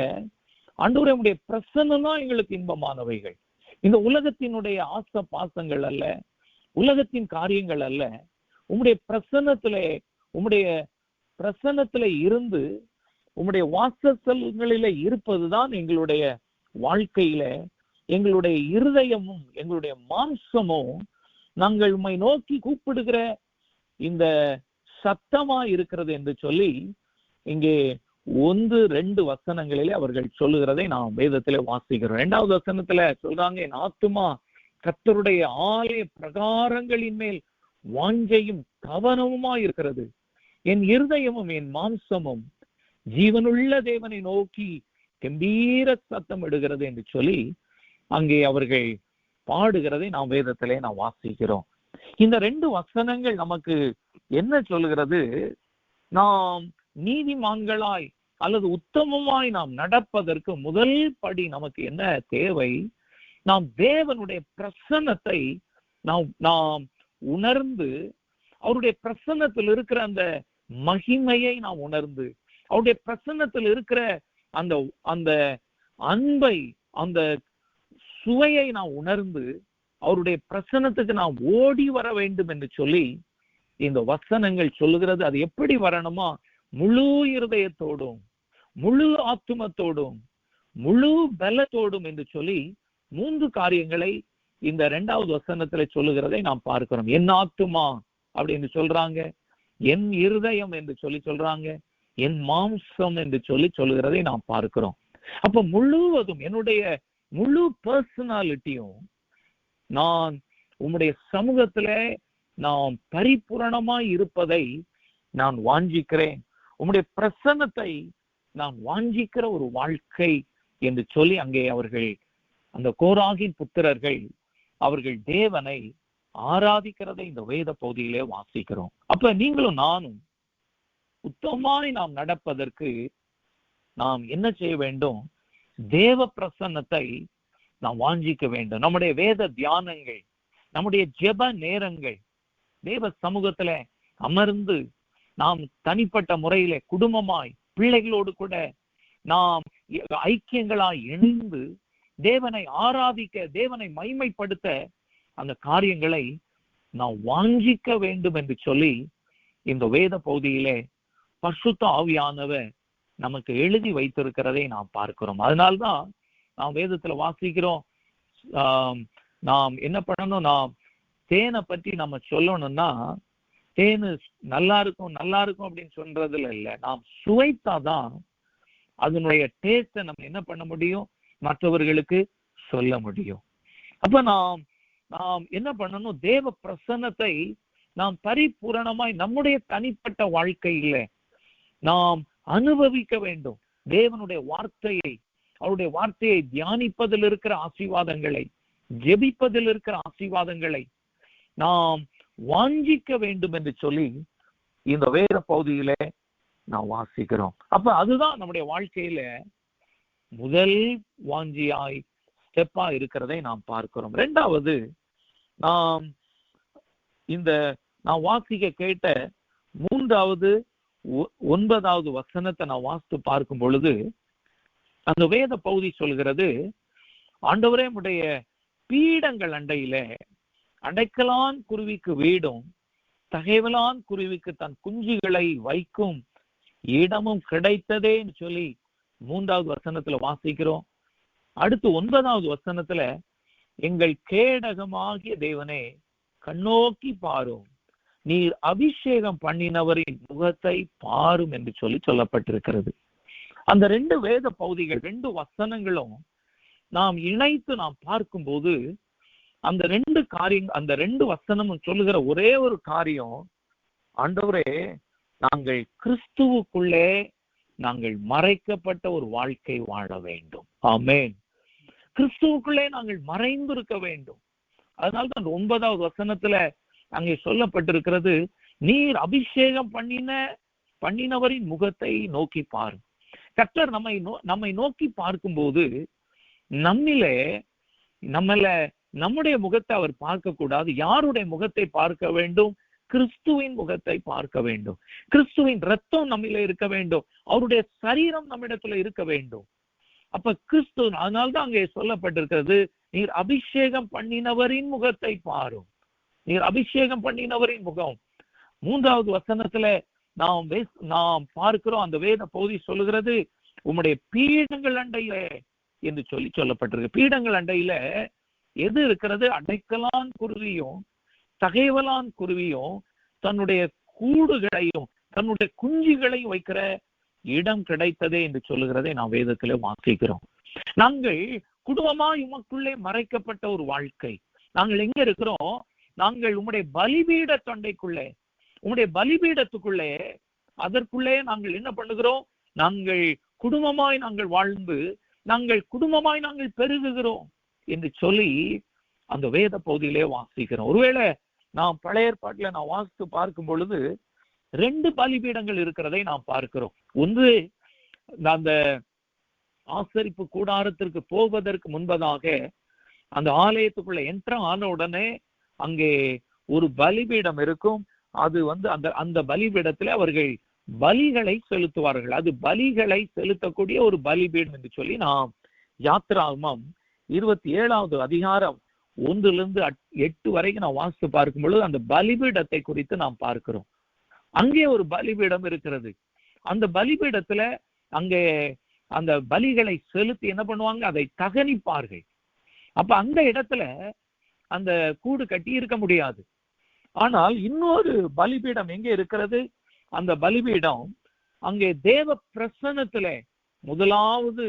ஆண்டவரே, உம்முடைய பிரசன்னம் தான் எங்களுக்கு இன்பமானவைகள். இந்த உலகத்தினுடைய ஆசை பாசங்கள் அல்ல, உலகத்தின் காரியங்கள் அல்ல, உம்முடைய பிரசன்னத்திலே இருந்து உம்முடைய வாசஸ்தலங்களிலே இருப்பதுதான் எங்களுடைய வாழ்க்கையில, எங்களுடைய இருதயமும் எங்களுடைய மாம்சமும் நாங்கள் உம்மை நோக்கி கூப்பிடுகிற இந்த சத்தமா இருக்கிறது என்று சொல்லி இங்கே 1-2 வசனங்களிலே அவர்கள் சொல்லுகிறதை நாம் வேதத்திலே வாசிக்கிறோம். 2வது வசனத்துல சொல்றாங்க, என் ஆத்துமா கர்த்தருடைய ஆலய பிரகாரங்களின் மேல் வாஞ்சையும் கவனமுமா இருக்கிறது, என் இருதயமும் என் மாம்சமும் ஜீவனுள்ள தேவனை நோக்கி கம்பீர சத்தம் இடுகிறது என்று சொல்லி அங்கே அவர்கள் பாடுகிறதை நாம் வேதத்திலே நாம் வாசிக்கிறோம். இந்த 2 வசனங்கள் நமக்கு என்ன சொல்லுகிறது? நாம் நீதிமான்களாய் அல்லது உத்தமமாய் நாம் நடப்பதற்கு முதல் படி நமக்கு என்ன தேவை? நாம் தேவனுடைய பிரசன்னத்தை நாம் உணர்ந்து, அவருடைய பிரசன்னத்தில் இருக்கிற அந்த மகிமையை நாம் உணர்ந்து, அவருடைய பிரசன்னத்தில் இருக்கிற அந்த அன்பை, அந்த சுவையை நாம் உணர்ந்து அவருடைய பிரசன்னத்துக்கு நாம் ஓடி வர வேண்டும் என்று சொல்லி இந்த வசனங்கள் சொல்லுகிறது. அது எப்படி வரணுமா? முழு இருதயத்தோடும், முழு ஆத்துமத்தோடும், முழு பலத்தோடும் என்று சொல்லி 3 காரியங்களை இந்த 2வது வசனத்துல சொல்லுகிறதை நாம் பார்க்கிறோம். என் ஆத்துமா அப்படின்னு சொல்றாங்க, என் இருதயம் என்று சொல்லி சொல்றாங்க, என் மாம்சம் என்று சொல்லி சொல்லுகிறதை நாம் பார்க்கிறோம். அப்ப முழுவதும் என்னுடைய முழு பர்சனாலிட்டியும் நான் உம்முடைய சமூகத்துல நான் பரிபூரணமாய் இருப்பதை நான் வாஞ்சிக்கிறேன், உம்முடைய பிரசன்னத்தை நான் வாஞ்சிக்கிற ஒரு வாழ்க்கை என்று சொல்லி அங்கே அவர்கள், அந்த கோராகின் புத்திரர்கள், அவர்கள் தேவனை ஆராதிக்கிறதை இந்த வேத பகுதியிலே வாசிக்கிறோம். அப்ப நீங்களும் நானும் உத்தமமாய் நாம் நடப்பதற்கு நாம் என்ன செய்ய வேண்டும்? தேவ பிரசன்னத்தை நாம் வாஞ்சிக்க வேண்டும். நம்முடைய வேத தியானங்கள், நம்முடைய ஜெப நேரங்கள், தேவ சமூகத்துல அமர்ந்து நாம் தனிப்பட்ட முறையில குடும்பமாய் பிள்ளைகளோடு கூட நாம் ஐக்கியங்களாய் இணைந்து தேவனை ஆராதிக்க, தேவனை மகிமைப்படுத்த அந்த காரியங்களை நாம் வாஞ்சிக்க வேண்டும் என்று சொல்லி இந்த வேத பகுதியிலே பரிசுத்த ஆவியானவர் நமக்கு எழுதி வைத்திருக்கிறதை நாம் பார்க்கிறோம். அதனால்தான் நாம் வேதத்துல வாசிக்கிறோம், நாம் என்ன பண்ணணும்? நாம் தேனை பற்றி நம்ம சொல்லணும்னா, தேனு நல்லா இருக்கும் நல்லா இருக்கும் அப்படின்னு சொல்றதுல இல்லை, நாம் சுவைத்தாதான் அதனுடைய டேஸ்ட நம்ம என்ன பண்ண முடியும்? மற்றவர்களுக்கு சொல்ல முடியும். அப்ப நாம் என்ன பண்ணணும்? தேவ பிரசன்னத்தை நாம் பரிபூரணமாய் நம்முடைய தனிப்பட்ட வாழ்க்கையில நாம் அனுபவிக்க வேண்டும். தேவனுடைய வார்த்தையை, அவருடைய வார்த்தையை தியானிப்பதில் இருக்கிற ஆசீர்வாதங்களை, ஜெபிப்பதில் இருக்கிற ஆசீர்வாதங்களை நாம் வாஞ்சிக்க வேண்டும் என்று சொல்லி இந்த வேத பகுதியில நாம் வாசிக்கிறோம். அப்ப அதுதான் நம்முடைய வாழ்க்கையில முதல் வாஞ்சியாய் ஸ்டெப்பா இருக்கிறதை நாம் பார்க்கிறோம். இரண்டாவது, நாம் வாசிக்க கேட்ட 3வது 9வது வசனத்தை நான் வாசித்து பார்க்கும் பொழுது அந்த வேத பகுதி சொல்கிறது, ஆண்டவரே உடைய பீடங்கள் அண்டையில அடைக்கலான் குருவிக்கு வீடும் தகைவலான் குருவிக்கு தன் குஞ்சுகளை வைக்கும் இடமும் கிடைத்ததேன்னு சொல்லி 3வது வசனத்துல வாசிக்கிறோம். அடுத்து 9வது வசனத்துல எங்கள் கேடகமாகிய தேவனே கண்ணோக்கி பாரும், நீர் அபிஷேகம் பண்ணினவரின் முகத்தை பாரும் என்று சொல்லி சொல்லப்பட்டிருக்கிறது. அந்த 2 வேத பகுதிகள், 2 வசனங்களும் நாம் இணைத்து நாம் பார்க்கும்போது அந்த 2 காரியங்கள், அந்த 2 வசனமும் சொல்லுகிற ஒரே ஒரு காரியம், ஆண்டவரே நாங்கள் கிறிஸ்துவுக்குள்ளே நாங்கள் மறைக்கப்பட்ட ஒரு வாழ்க்கை வாழ வேண்டும். ஆமென். கிறிஸ்துவுக்குள்ளே நாங்கள் மறைந்திருக்க வேண்டும். அதனால்தான் அந்த 9வது வசனத்துல அங்கே சொல்லப்பட்டிருக்கிறது, நீர் அபிஷேகம் பண்ணினவரின் முகத்தை நோக்கி பாரு. கர்த்தர் நம்மை நோக்கி பார்க்கும்போது நம்முடைய முகத்தை அவர் பார்க்க கூடாது. யாருடைய முகத்தை பார்க்க வேண்டும்? கிறிஸ்துவின் முகத்தை பார்க்க வேண்டும். கிறிஸ்துவின் ரத்தம் நம்மில இருக்க வேண்டும். அவருடைய சரீரம் நம்மிடத்துல இருக்க வேண்டும். அப்ப கிறிஸ்து, அதனால்தான் அங்கே சொல்லப்பட்டிருக்கிறது, நீர் அபிஷேகம் பண்ணினவரின் முகத்தை பாரும். நீர் அபிஷேகம் பண்ணினவரின் முகம். 3வது வசனத்துல நாம் பார்க்கிறோம், அந்த வேத பகுதி சொல்லுகிறது, உம்முடைய பீடங்கள் அண்டையில என்று சொல்லி சொல்லப்பட்டிருக்கு. பீடங்கள் அண்டையில எது இருக்கிறது? அடைக்கலான் குருவியும் தகைவலான் குருவியும் தன்னுடைய கூடுகளையும் தன்னுடைய குஞ்சுகளையும் வைக்கிற இடம் கிடைத்ததே என்று சொல்லுகிறதை நாம் வேதத்திலே வாசிக்கிறோம். நாங்கள் குடும்பமாய் உமக்குள்ளே மறைக்கப்பட்ட ஒரு வாழ்க்கை. நாங்கள் எங்க இருக்கிறோம்? நாங்கள் உம்முடைய பலிபீட தொண்டைக்குள்ளே, உம்முடைய பலிபீடத்துக்குள்ளே, அதற்குள்ளே நாங்கள் என்ன பண்ணுகிறோம்? நாங்கள் குடும்பமாய் நாங்கள் வாழ்ந்து குடும்பமாய் நாங்கள் பெருகுகிறோம் என்று சொல்லி அந்த வேத பகுதியிலே வாசிக்கிறோம். ஒருவேளை நாம் பழைய ஏற்பாட்டுல நான் வாசித்து பார்க்கும் பொழுது 2 பலிபீடங்கள் இருக்கிறதை நாம் பார்க்கிறோம். ஒன்று, அந்த ஆசரிப்பு கூடாரத்திற்கு போவதற்கு முன்பதாக அந்த ஆலயத்துக்குள்ள என்ட்ரம் ஆன உடனே அங்கே ஒரு பலிபீடம் இருக்கும். அது அந்த பலிபீடத்துல அவர்கள் பலிகளை செலுத்துவார்கள். அது பலிகளை செலுத்தக்கூடிய ஒரு பலிபீடம் என்று சொல்லி நாம் யாத்திராகமம் 27வது அதிகாரம் 1-8 வரைக்கும் நான் வாசித்து பார்க்கும் பொழுது அந்த பலிபீடத்தை குறித்து நாம் பார்க்கிறோம். அங்கே ஒரு பலிபீடம் இருக்கிறது. அந்த பலிபீடத்துல அங்கே அந்த பலிகளை செலுத்தி என்ன பண்ணுவாங்க? அதை தகனிப்பார்கள். அப்ப அந்த இடத்துல அந்த கூடு கட்டி இருக்க முடியாது. ஆனால் இன்னொரு பலிபீடம் எங்கே இருக்கிறது? அந்த பலிபீடம் அங்கே தேவ பிரசன்னத்துல முதலாவது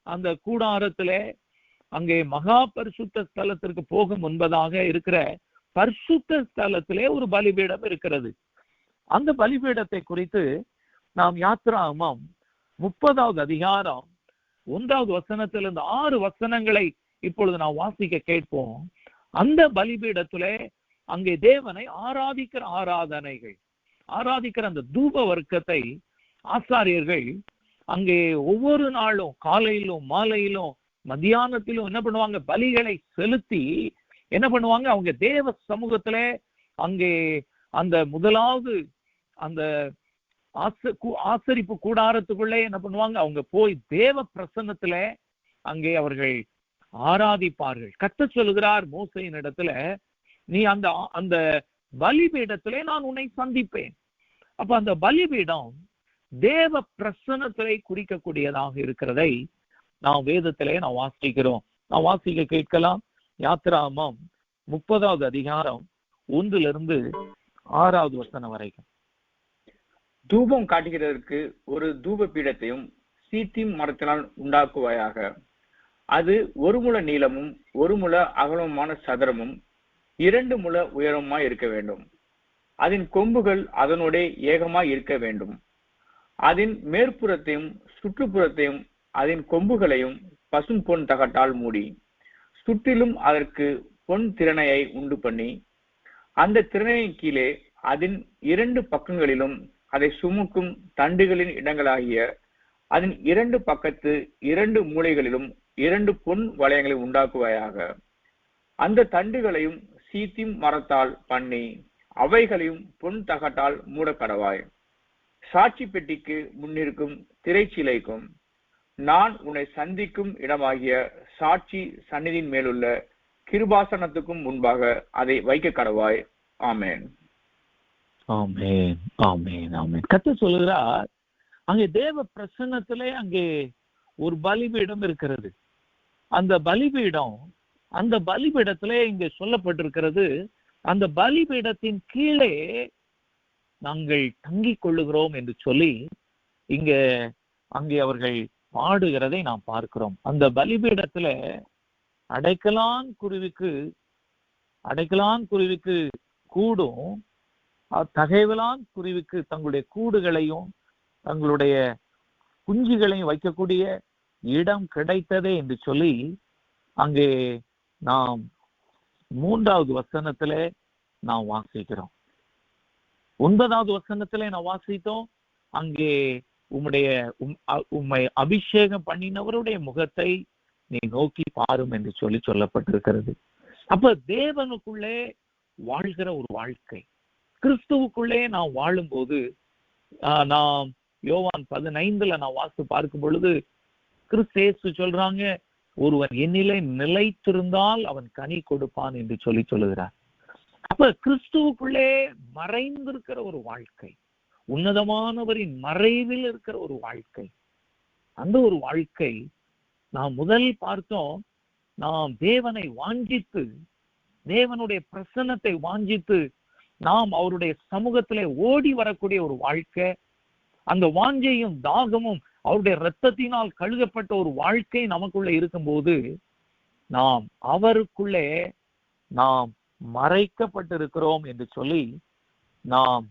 அந்த கூடாரத்துல அங்கே மகா பரிசுத்த ஸ்தலத்திற்கு போகும் முன்பதாக இருக்கிற பரிசுத்த ஸ்தலத்திலே ஒரு பலிபீடம் இருக்கிறது. அந்த பலிபீடத்தை குறித்து நாம் யாத்திராகமம் 30வது அதிகாரம் 1வது வசனத்திலிருந்து 6 வசனங்களை இப்பொழுது நாம் வாசிக்க கேட்போம். அந்த பலிபீடத்திலே அங்கே தேவனை ஆராதிக்கிற ஆராதிக்கிற அந்த தூப வர்க்கத்தை ஆசாரியர்கள் அங்கே ஒவ்வொரு நாளும் காலையிலும் மாலையிலும் மத்தியானத்திலும் என்ன பண்ணுவாங்க, பலிகளை செலுத்தி என்ன பண்ணுவாங்க, அவங்க தேவ சமூகத்துல அங்கே அந்த முதலாவது அந்த ஆசரிப்பு கூடாரத்துக்குள்ளே என்ன பண்ணுவாங்க, அவங்க போய் தேவ பிரசன்னத்துல அங்கே அவர்கள் ஆராதிப்பார்கள். கர்த்தர் சொல்லுகிறார் மோசேயின் இடத்துல, நீ அந்த அந்த பலிபீடத்திலே நான் உன்னை சந்திப்பேன். அப்ப அந்த பலிபீடம் தேவ பிரசன்னத்திலே குறிக்கக்கூடியதாக இருக்கிறதை நாம் வேதத்திலே நாம் வாசிக்கிறோம். நாம் வாசிக்க கேட்கலாம். யாத்திராகமம் 30வது அதிகாரம் 1லிருந்து 6வது வசனம் வரைக்கும். தூபம் காட்டுகிறதற்கு ஒரு தூப பீடத்தையும் சீத்திம் மரத்தினால் உண்டாக்குவாயாக. அது 1 முழ நீளமும் 1 முழ அகலமுமான சதுரமும் 2 முழ உயரமாய் இருக்க வேண்டும். அதன் கொம்புகள் அதனோட ஏகமாய் இருக்க வேண்டும். அதன் மேற்புறத்தையும் சுற்றுப்புறத்தையும் அதன் கொம்புகளையும் பசும் பொன் தகட்டால் மூடி, சுற்றிலும் அதற்கு பொன் திறனையை உண்டு பண்ணி, அந்த திறனையின் கீழே அதன் 2 பக்கங்களிலும் அதை சுமக்கும் தண்டுகளின் இடங்களாகிய அதன் 2 பக்கத்து 2 மூலைகளிலும் 2 பொன் வளையங்களை உண்டாக்குவாயாக. அந்த தண்டுகளையும் சீத்திம் மரத்தால் பண்ணி அவைகளையும் பொன் தகட்டால் மூட கடவாய். சாட்சி பெட்டிக்கு முன்னிருக்கும் திரைச்சீலைக்கும் நான் உன்னை சந்திக்கும் இடமாகிய சாட்சி சந்நிதியின் மேலுள்ள கிருபாசனத்துக்கும் முன்பாக அதை வைக்க கடவாய். ஆமேன். ஆமேன், ஆமேன், ஆமேன். கர்த்தர் சொல்லுகிறார், அங்கே தேவ பிரசன்னத்திலே அங்கே ஒரு பலிபீடம் இருக்கிறது. அந்த பலிபீடத்திலே இங்கே சொல்லப்பட்டிருக்கிறது, அந்த பலிபீடத்தின் கீழே நாங்கள் தங்கிக் கொள்ளுகிறோம் என்று சொல்லி அங்கே அவர்கள் பாடுகிறதை நாம் பார்க்கிறோம். அந்த பலிபீடத்துல அடைக்கலான் குருவிக்கு கூடும், தகைவலான் குருவிக்கு தங்களுடைய கூடுகளையும் தங்களுடைய குஞ்சுகளையும் வைக்கக்கூடிய இடம் கிடைத்ததே என்று சொல்லி அங்கே நாம் 3வது வசனத்துல நாம் வாசிக்கிறோம். 9வது வசனத்திலே நான் வாசித்தோம், அங்கே உம்மை அபிஷேகம் பண்ணினவருடைய முகத்தை நீ நோக்கி பாரும் என்று சொல்லப்பட்டிருக்கிறது. அப்ப தேவனுக்குள்ளே வாழ்கிற ஒரு வாழ்க்கை, கிறிஸ்துவுக்குள்ளே நாம் வாழும்போது, நாம் யோவான் 15ல நான் வாசித்து பார்க்கும் பொழுது கிறிஸ்து சொல்றாங்க, ஒருவன் என்னிலே நிலைத்திருந்தால் அவன் கனி கொடுப்பான் என்று சொல்லுகிறார். அப்ப கிறிஸ்துவுக்குள்ளே மறைந்திருக்கிற ஒரு வாழ்க்கை, உன்னதமானவரின் மறைவில் இருக்கிற ஒரு வாழ்க்கை, அந்த ஒரு வாழ்க்கை நாம் முதல் பார்த்தோம். நாம் தேவனை வாஞ்சித்து, தேவனுடைய பிரசன்னத்தை வாஞ்சித்து நாம் அவருடைய சமூகத்திலே ஓடி வரக்கூடிய ஒரு வாழ்க்கை, அந்த வாஞ்சையும் தாகமும் அவருடைய இரத்தத்தினால் கழுகப்பட்ட ஒரு வாழ்க்கை நமக்குள்ள இருக்கும்போது நாம் அவருக்குள்ளே நாம் மறைக்கப்பட்டிருக்கிறோம் என்று சொல்லி நாம்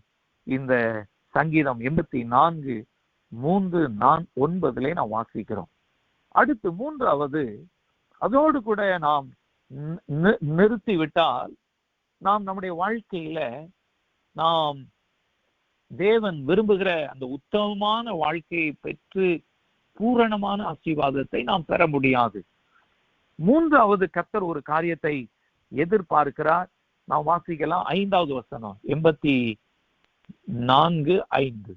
இந்த சங்கீதம் 84:3-9 நாம் வாசிக்கிறோம். அடுத்து 3வது, அதோடு கூட நாம் நிறுத்திவிட்டால் நாம் நம்முடைய வாழ்க்கையில நாம் தேவன் விரும்புகிற அந்த உத்தமமான வாழ்க்கையை பெற்று பூரணமான ஆசீர்வாதத்தை நாம் பெற முடியாது. 3வது கர்த்தர் ஒரு காரியத்தை எதிர்பார்க்கிறார். நாம் வாசிக்கலாம் 5வது வசனம் 84:5.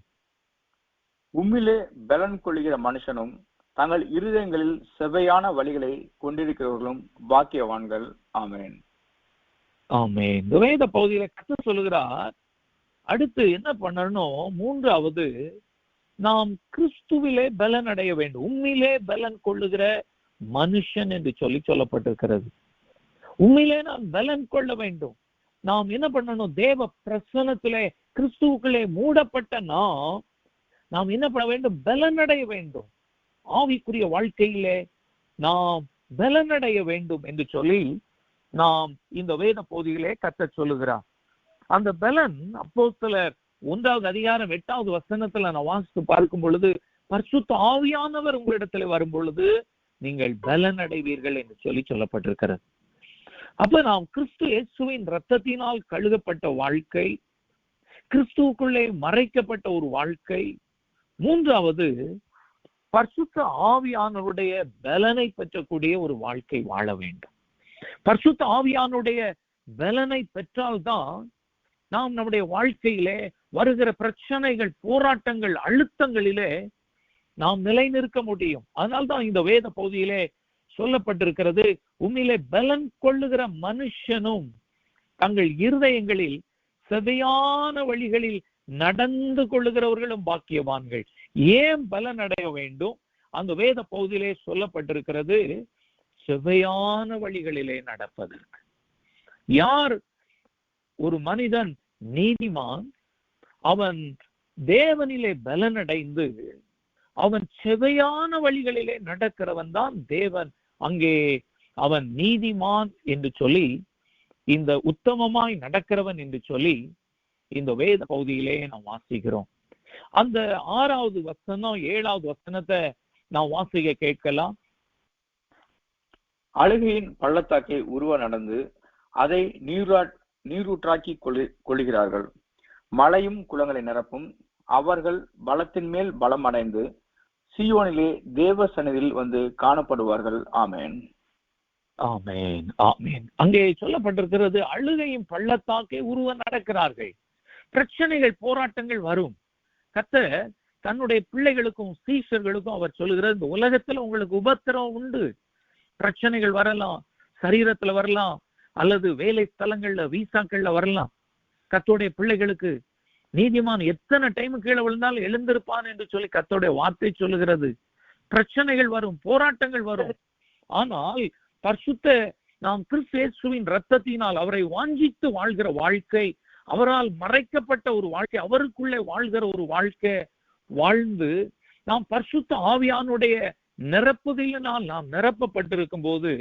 உம்மிலே பலன் கொள்ளுகிற மனுஷனும் தங்கள் இருதயங்களில் செவ்வையான வழிகளை கொண்டிருக்கிறவர்களும் பாக்கியவான்கள். ஆமேன், ஆமேன். இந்த வேத பகுதியில கர்த்தர் சொல்லுகிறார், அடுத்து என்ன பண்ணணும், 3வது நாம் கிறிஸ்துவிலே பலன் அடைய வேண்டும். உம்மிலே பலன் கொள்ளுகிற மனுஷன் என்று சொல்லப்பட்டிருக்கிறது. உண்மையிலே நாம் பலன் கொள்ள வேண்டும். நாம் என்ன பண்ணணும், தேவ பிரசன்னத்திலே கிறிஸ்துவுக்குள்ளே மூடப்பட்ட நாம் என்ன பண்ண வேண்டும், பலன் அடைய வேண்டும். ஆவிக்குரிய வாழ்க்கையிலே நாம் பலனடைய வேண்டும் என்று சொல்லி நாம் இந்த வேத பகுதியிலே கர்த்தர் சொல்லுகிறார். அந்த பலன் அப்போஸ்தலர் 1வது அதிகாரம் 8வது வசனத்துல நான் வாசித்து பார்க்கும் பொழுது, பரிசுத்த ஆவியானவர் உங்களிடத்துல வரும் பொழுது நீங்கள் பலன் அடைவீர்கள் என்று சொல்லி சொல்லப்பட்டிருக்கிறது. அப்ப நாம் கிறிஸ்து இயேசுவின் இரத்தத்தினால் கழுகப்பட்ட வாழ்க்கை, கிறிஸ்துவுக்குள்ளே மறைக்கப்பட்ட ஒரு வாழ்க்கை, மூன்றாவது பரிசுத்த ஆவியானவருடைய பலனை பெற்றக்கூடிய ஒரு வாழ்க்கை வாழ வேண்டும். பரிசுத்த ஆவியானுடைய பலனை பெற்றால்தான் நாம் நம்முடைய வாழ்க்கையிலே வருகிற பிரச்சனைகள், போராட்டங்கள், அழுத்தங்களிலே நாம் நிலை நிற்க முடியும். அதனால்தான் இந்த வேத பகுதியிலே சொல்லப்பட்டிருக்கிறது, உம்மிலே பலன் கொள்ளுகிற மனுஷனும் தங்கள் இருதயங்களில் செவையான வழிகளில் நடந்து கொள்ளுகிறவர்களும் பாக்கியவான்கள். ஏன் பலன் அடைய வேண்டும்? அந்த வேத பகுதியிலே சொல்லப்பட்டிருக்கிறது, செவையான வழிகளிலே நடப்பதற்கு. யார் ஒரு மனிதன் நீதிமான், அவன் தேவனிலே பலனடைந்து அவன் செவையான வழிகளிலே நடக்கிறவன் தான் தேவன் அங்கே அவன் நீதிமான் என்று சொல்லி, இந்த உத்தமமாய் நடக்கிறவன் என்று சொல்லி இந்த வேத பகுதியிலே நாம் வாசிக்கிறோம். அந்த 6வது வசனம் 7வது வசனத்தை நாம் வாசிக்க கேட்கலாம். அழுகையின் பள்ளத்தாக்கை உருவ நடந்து அதை நீரூற்றாக்கி கொள்கிறார்கள். மழையும் குளங்களை நிரப்பும். அவர்கள் பலத்தின் மேல் பலம் அடைந்து சீயோனிலே தேவ சந்நிதியில் வந்து காணப்படுவார்கள். ஆமேன், ஆமேன், ஆமேன். அங்கே சொல்லப்பட்டிருக்கிறது, அழுகையும் பள்ளத்தாக்கை உருவ நடக்கிறார்கள். பிரச்சனைகள், போராட்டங்கள் வரும். கர்த்தர் தன்னுடைய பிள்ளைகளுக்கும் சீஷர்களுக்கும் அவர் சொல்லுகிறார், இந்த உலகத்துல உங்களுக்கு உபத்திரம் உண்டு, பிரச்சனைகள் வரலாம், சரீரத்துல வரலாம், அல்லது வேலை ஸ்தலங்கள்ல வீசாக்கள்ல வரலாம். கர்த்தருடைய பிள்ளைகளுக்கு நீதிமான் எத்தனை டைம் கீழே விழுந்தாலும் எழுந்திருப்பான் என்று சொல்லி கர்த்தருடைய வார்த்தை சொல்லுகிறது. பிரச்சனைகள் வரும், போராட்டங்கள் வரும். ஆனால் பரிசுத்த நாம் கிறிஸ்து இயேசுவின் இரத்தத்தினால் அவரை வாஞ்சித்து வாழ்கிற வாழ்க்கை, அவரால் மறைக்கப்பட்ட ஒரு வாழ்க்கை, அவருக்குள்ளே வாழ்கிற ஒரு வாழ்க்கை வாழ்ந்து நாம் பரிசுத்த ஆவியானுடைய நிரப்புதலினால் நாம் நிரப்பப்பட்டிருக்கும் போது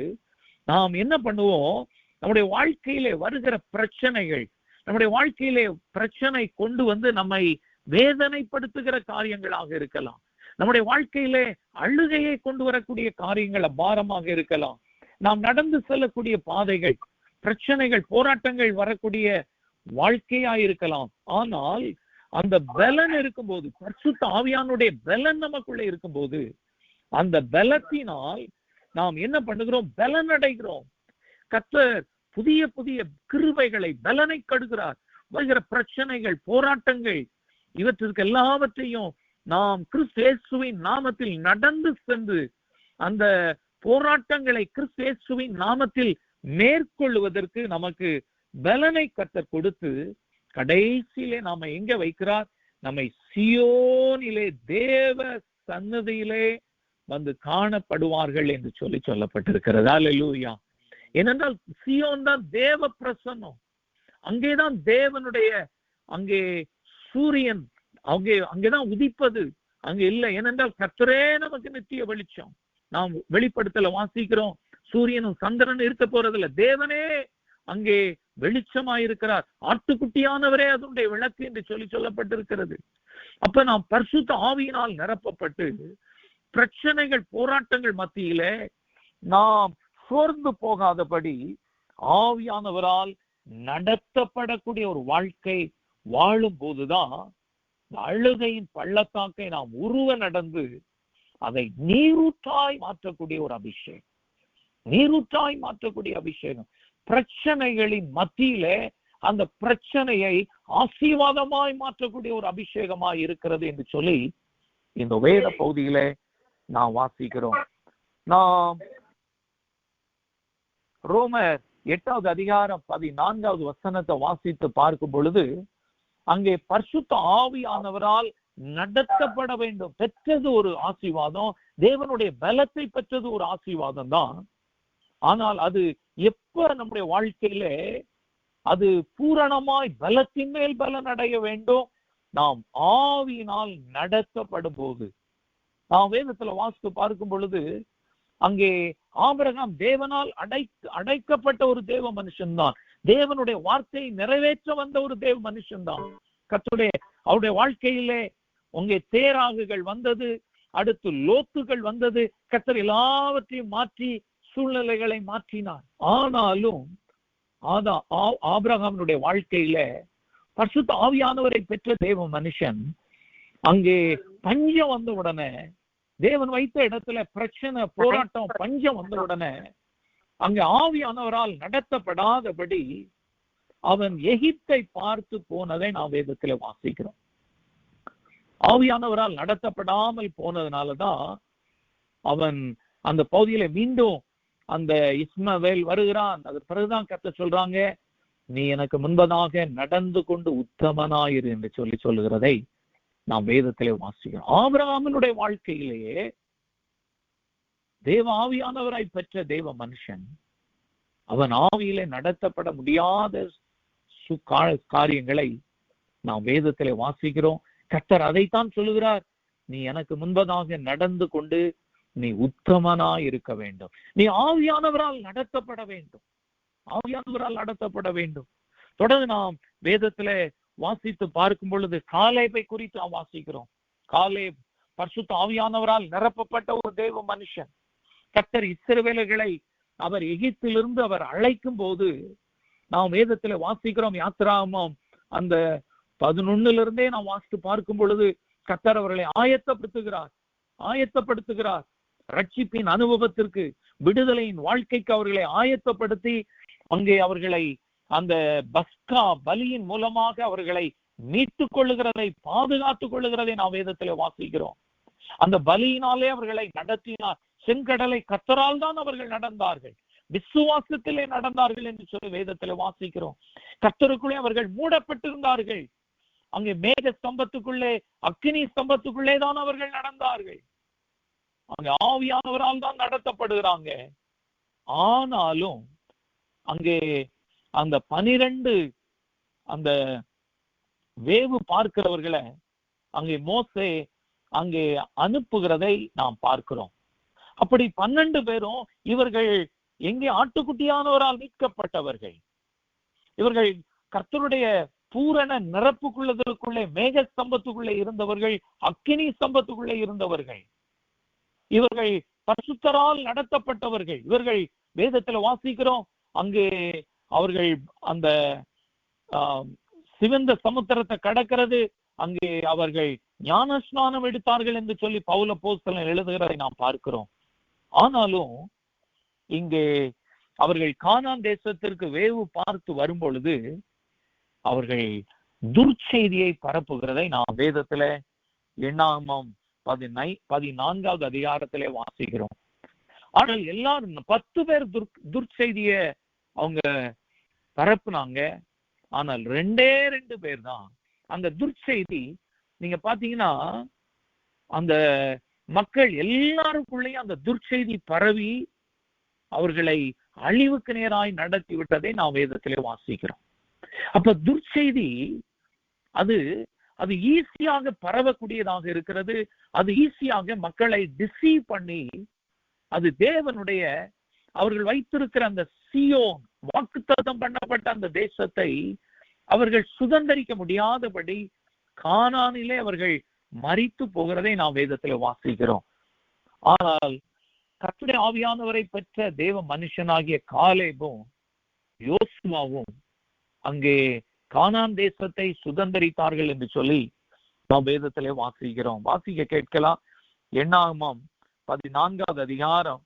நாம் என்ன பண்ணுவோம்? நம்முடைய வாழ்க்கையிலே வருகிற பிரச்சனைகள், நம்முடைய வாழ்க்கையிலே பிரச்சனை கொண்டு வந்து நம்மை வேதனைப்படுத்துகிற காரியங்களாக இருக்கலாம். நம்முடைய வாழ்க்கையிலே அழுகையை கொண்டு வரக்கூடிய காரியங்கள் பாரமாக இருக்கலாம். நாம் நடந்து செல்லக்கூடிய பாதைகள், பிரச்சனைகள், போராட்டங்கள் வரக்கூடிய வாழ்க்கையா இருக்கலாம். ஆனால் அந்த பலன் இருக்கும்போது, பரிசுத்த ஆவியானுடைய பலன் நமக்குள்ள இருக்கும்போது, அந்த பலத்தினால் நாம் என்ன பண்ணுகிறோம்? பலன் அடைகிறோம். கர்த்தர் புதிய புதிய கிருபைகளை, பலனை கடுகிறார். வருகிற பிரச்சனைகள், போராட்டங்கள், இவற்றிற்கு எல்லாவற்றையும் நாம் கிறிஸ்து இயேசுவின் நாமத்தில் நடந்து சென்று அந்த போராட்டங்களை கிறிஸ்து இயேசுவின் நாமத்தில் மேற்கொள்வதற்கு நமக்கு பலனை கர்த்தர் கொடுத்து கடைசியிலே நாம எங்க வைக்கிறார்? நம்மை சீயோனிலே தேவ சன்னதியிலே வந்து காணப்படுவார்கள் என்று சொல்லி சொல்லப்பட்டிருக்கிறது. அல்லேலூயா. ஏனென்றால் சீயோன் தான் தேவ பிரசன்னம். அங்கேதான் தேவனுடைய, அங்கே சூரியன் அங்கேதான் உதிப்பது, அங்க இல்லை. ஏனென்றால் கர்த்தரே நமக்கு நித்திய வெளிச்சம். நாம் வெளிப்படுத்தல வாசிக்கிறோம், சூரியனும் சந்திரனும் இருக்க போறதில்லை, தேவனே அங்கே வெளிச்சமாயிருக்கிறார், ஆட்டுக்குட்டியானவரே அதனுடைய விளக்கு என்று சொல்லி சொல்லப்பட்டிருக்கிறது. அப்ப நாம் பரிசுத்த ஆவியினால் நிரப்பப்பட்டு பிரச்சனைகள், போராட்டங்கள் மத்தியிலே நாம் சோர்ந்து போகாதபடி ஆவியானவரால் நடத்தப்படக்கூடிய ஒரு வாழ்க்கை வாழும் போதுதான் அழுகையின் பள்ளத்தாக்கை நாம் உருவ நடந்து அதை நீரூற்றாய் மாற்றக்கூடிய ஒரு அபிஷேகம், நீரூற்றாய் மாற்றக்கூடிய அபிஷேகம். பிரச்சனைகளின் மத்தியிலே அந்த பிரச்சனையை ஆசீர்வாதமாய் மாற்றக்கூடிய ஒரு அபிஷேகமாய் இருக்கிறது என்று சொல்லி இந்த வேத பகுதியிலே நாம் வாசிக்கிறோம். நாம் ரோமர் 8வது அதிகாரம் 14வது வசனத்தை வாசித்து பார்க்கும் பொழுது அங்கே பரிசுத்த ஆவியானவரால் நடத்தப்பட வேண்டும். பெற்றது ஒரு ஆசீர்வாதம், தேவனுடைய பலத்தை பெற்றது ஒரு ஆசீர்வாதம் தான். ஆனால் அது எப்ப நம்முடைய வாழ்க்கையிலே அது பூரணமாய் பலத்தின் மேல் பலன் அடைய வேண்டும்? நாம் ஆவியினால் நடத்தப்படும் போது. நாம் வேதத்துல வாசித்து பார்க்கும் பொழுது அங்கே ஆபிரகாம் தேவனால் அடைக்கப்பட்ட ஒரு தேவ மனுஷன்தான். தேவனுடைய வார்த்தையை நிறைவேற்ற வந்த ஒரு தேவ மனுஷன்தான். அவருடைய வாழ்க்கையிலே அங்கே தேராகுகள் வந்தது, அடுத்து லோத்துகள் வந்தது. கர்த்தர் எல்லாவற்றையும் மாற்றி சூழ்நிலைகளை மாற்றினார். ஆனாலும் ஆபிரகாமுடைய வாழ்க்கையில பரிசுத்த ஆவியானவரை பெற்ற தேவ மனுஷன் அங்கே பஞ்சம் வந்த உடனே, தேவன் வைத்த இடத்துல பிரச்சனை, போராட்டம், பஞ்சம் வந்த உடனே அங்கே ஆவியானவரால் நடத்தப்படாதபடி அவன் எகிப்தை பார்த்து போனதை நாம் வேதத்துல வாசிக்கிறோம். ஆவியானவரால் நடத்தப்படாமல் போனதுனாலதான் அவன் அந்த பகுதியில மீண்டும் அந்த இஸ்மவேல் வருகிறான். அது பிறகுதான் கர்த்தர் சொல்றாங்க, நீ எனக்கு முன்பதாக நடந்து கொண்டு உத்தமனாயிரு என்று சொல்லுகிறதை நாம் வேதத்திலே வாசிக்கிறோம். ஆபிரகாமினுடைய வாழ்க்கையிலேயே தேவ ஆவியானவராய் பெற்ற தேவ மனுஷன் அவன் ஆவியிலே நடத்தப்பட முடியாத காரியங்களை நாம் வேதத்திலே வாசிக்கிறோம். கர்த்தர் அதைத்தான் சொல்லுகிறார், நீ எனக்கு முன்பதாக நடந்து கொண்டு நீ உத்தமனாய் இருக்க வேண்டும். நீ ஆவியானவரால் நடத்தப்பட வேண்டும். ஆவியானவரால் நடத்தப்பட வேண்டும். தொடர்ந்து நாம் வேதத்துல வாசித்து பார்க்கும் பொழுது காலேபை குறித்து நாம் வாசிக்கிறோம். காலேப் பரிசுத்த ஆவியானவரால் நிரப்பப்பட்ட ஒரு தேவ மனுஷன். கர்த்தர் இஸ்ரவேலர்களை அவர் எகிப்திலிருந்து அவர் அழைக்கும் போது நாம் வேதத்துல வாசிக்கிறோம். யாத்திராகமம் அந்த 11 நாம் வாசித்து பார்க்கும் பொழுது கர்த்தர் அவர்களை ஆயத்தப்படுத்துகிறார். ரட்சிப்பின் அனுபவத்திற்கு, விடுதலையின் வாழ்க்கைக்கு அவர்களை ஆயத்தப்படுத்தி அங்கே அவர்களை அந்த பஸ்கா பலியின் மூலமாக அவர்களை மீட்டுக் கொள்ளுகிறதை, பாதுகாத்துக் கொள்ளுகிறதை நாம் வேதத்திலே வாசிக்கிறோம். அந்த பலியினாலே அவர்களை நடத்தினார். செங்கடலை கர்த்தரால் தான் அவர்கள் நடந்தார்கள், விசுவாசத்திலே நடந்தார்கள் என்று சொல்லி வேதத்திலே வாசிக்கிறோம். கர்த்தருக்குள்ளே அவர்கள் மூடப்பட்டிருந்தார்கள். அங்கே மேக ஸ்தம்பத்துக்குள்ளே, அக்கினி ஸ்தம்பத்துக்குள்ளே தான் அவர்கள் நடந்தார்கள். அங்கே ஆவியானவரால் தான் நடத்தப்படுகிறாங்க. ஆனாலும் அங்கே அந்த 12 அந்த வேவு பார்க்கிறவர்களை அங்கே மோசே அங்கே அனுப்புகிறதை நாம் பார்க்கிறோம். அப்படி 12 பேரும் இவர்கள் எங்கே ஆட்டுக்குட்டியானவரால் மீட்கப்பட்டவர்கள். இவர்கள் கர்த்தருடைய பூரண நிரப்புக்குள்ளதற்குள்ளே, மேக ஸ்தம்பத்துக்குள்ளே இருந்தவர்கள், அக்கினி ஸ்தம்பத்துக்குள்ளே இருந்தவர்கள். இவர்கள் பரிசுத்தரால் நடத்தப்பட்டவர்கள். இவர்கள் வேதத்துல வாசிக்கிறோம், அங்கே அவர்கள் அந்த சிவந்த சமுத்திரத்தை கடக்கிறது, அங்கே அவர்கள் ஞான ஸ்நானம் எடுத்தார்கள் என்று சொல்லி பவுல் அப்போஸ்தலன் எழுதுகிறதை நாம் பார்க்கிறோம். ஆனாலும் இங்கே அவர்கள் கானான் தேசத்திற்கு வேவு பார்த்து வரும் பொழுது அவர்கள் துர்ச்செய்தியை பரப்புகிறதை நாம் வேதத்துல எண்ணாகமம் 14வது அதிகாரத்திலே வாசிக்கிறோம். ஆனால் எல்லாரும் 10 பேர் துர்ச்செய்திய அவங்க பரப்புனாங்க. ஆனால் 2 பேர் தான் அந்த துர்ச்செய்தி. நீங்க பாத்தீங்கன்னா அந்த மக்கள் எல்லாருக்குள்ளேயும் அந்த துர்ச்செய்தி பரவி அவர்களை அழிவுக்கு நேராய் நடத்தி விட்டதை நாம் வேதத்திலே வாசிக்கிறோம். அப்ப துர்ச்செய்தி அது ஈஸியாக பரவக்கூடியதாக இருக்கிறது. அது ஈஸியாக மக்களை டிசீவ் பண்ணி, அது தேவனுடைய அவர்கள் வைத்திருக்கிற அந்த சீயோன் வாக்குத்தத்தம் பண்ணப்பட்ட அந்த தேசத்தை அவர்கள் சுதந்தரிக்க முடியாதபடி கானானிலே அவர்கள் மரித்து போகிறதை நாம் வேதத்தில் வாசிக்கிறோம். ஆனால் கர்த்தருடைய ஆவியானவரை பெற்ற தேவ மனுஷனாகிய காலேபும் யோசுவாவும் அங்கே கானான் தேசத்தை சுதந்தரித்தார்கள் என்று சொல்லி நாம் வேதத்திலே வாசிக்கிறோம். வாசிக்க கேட்கலாம். எண்ணாகமம் 14வது அதிகாரம்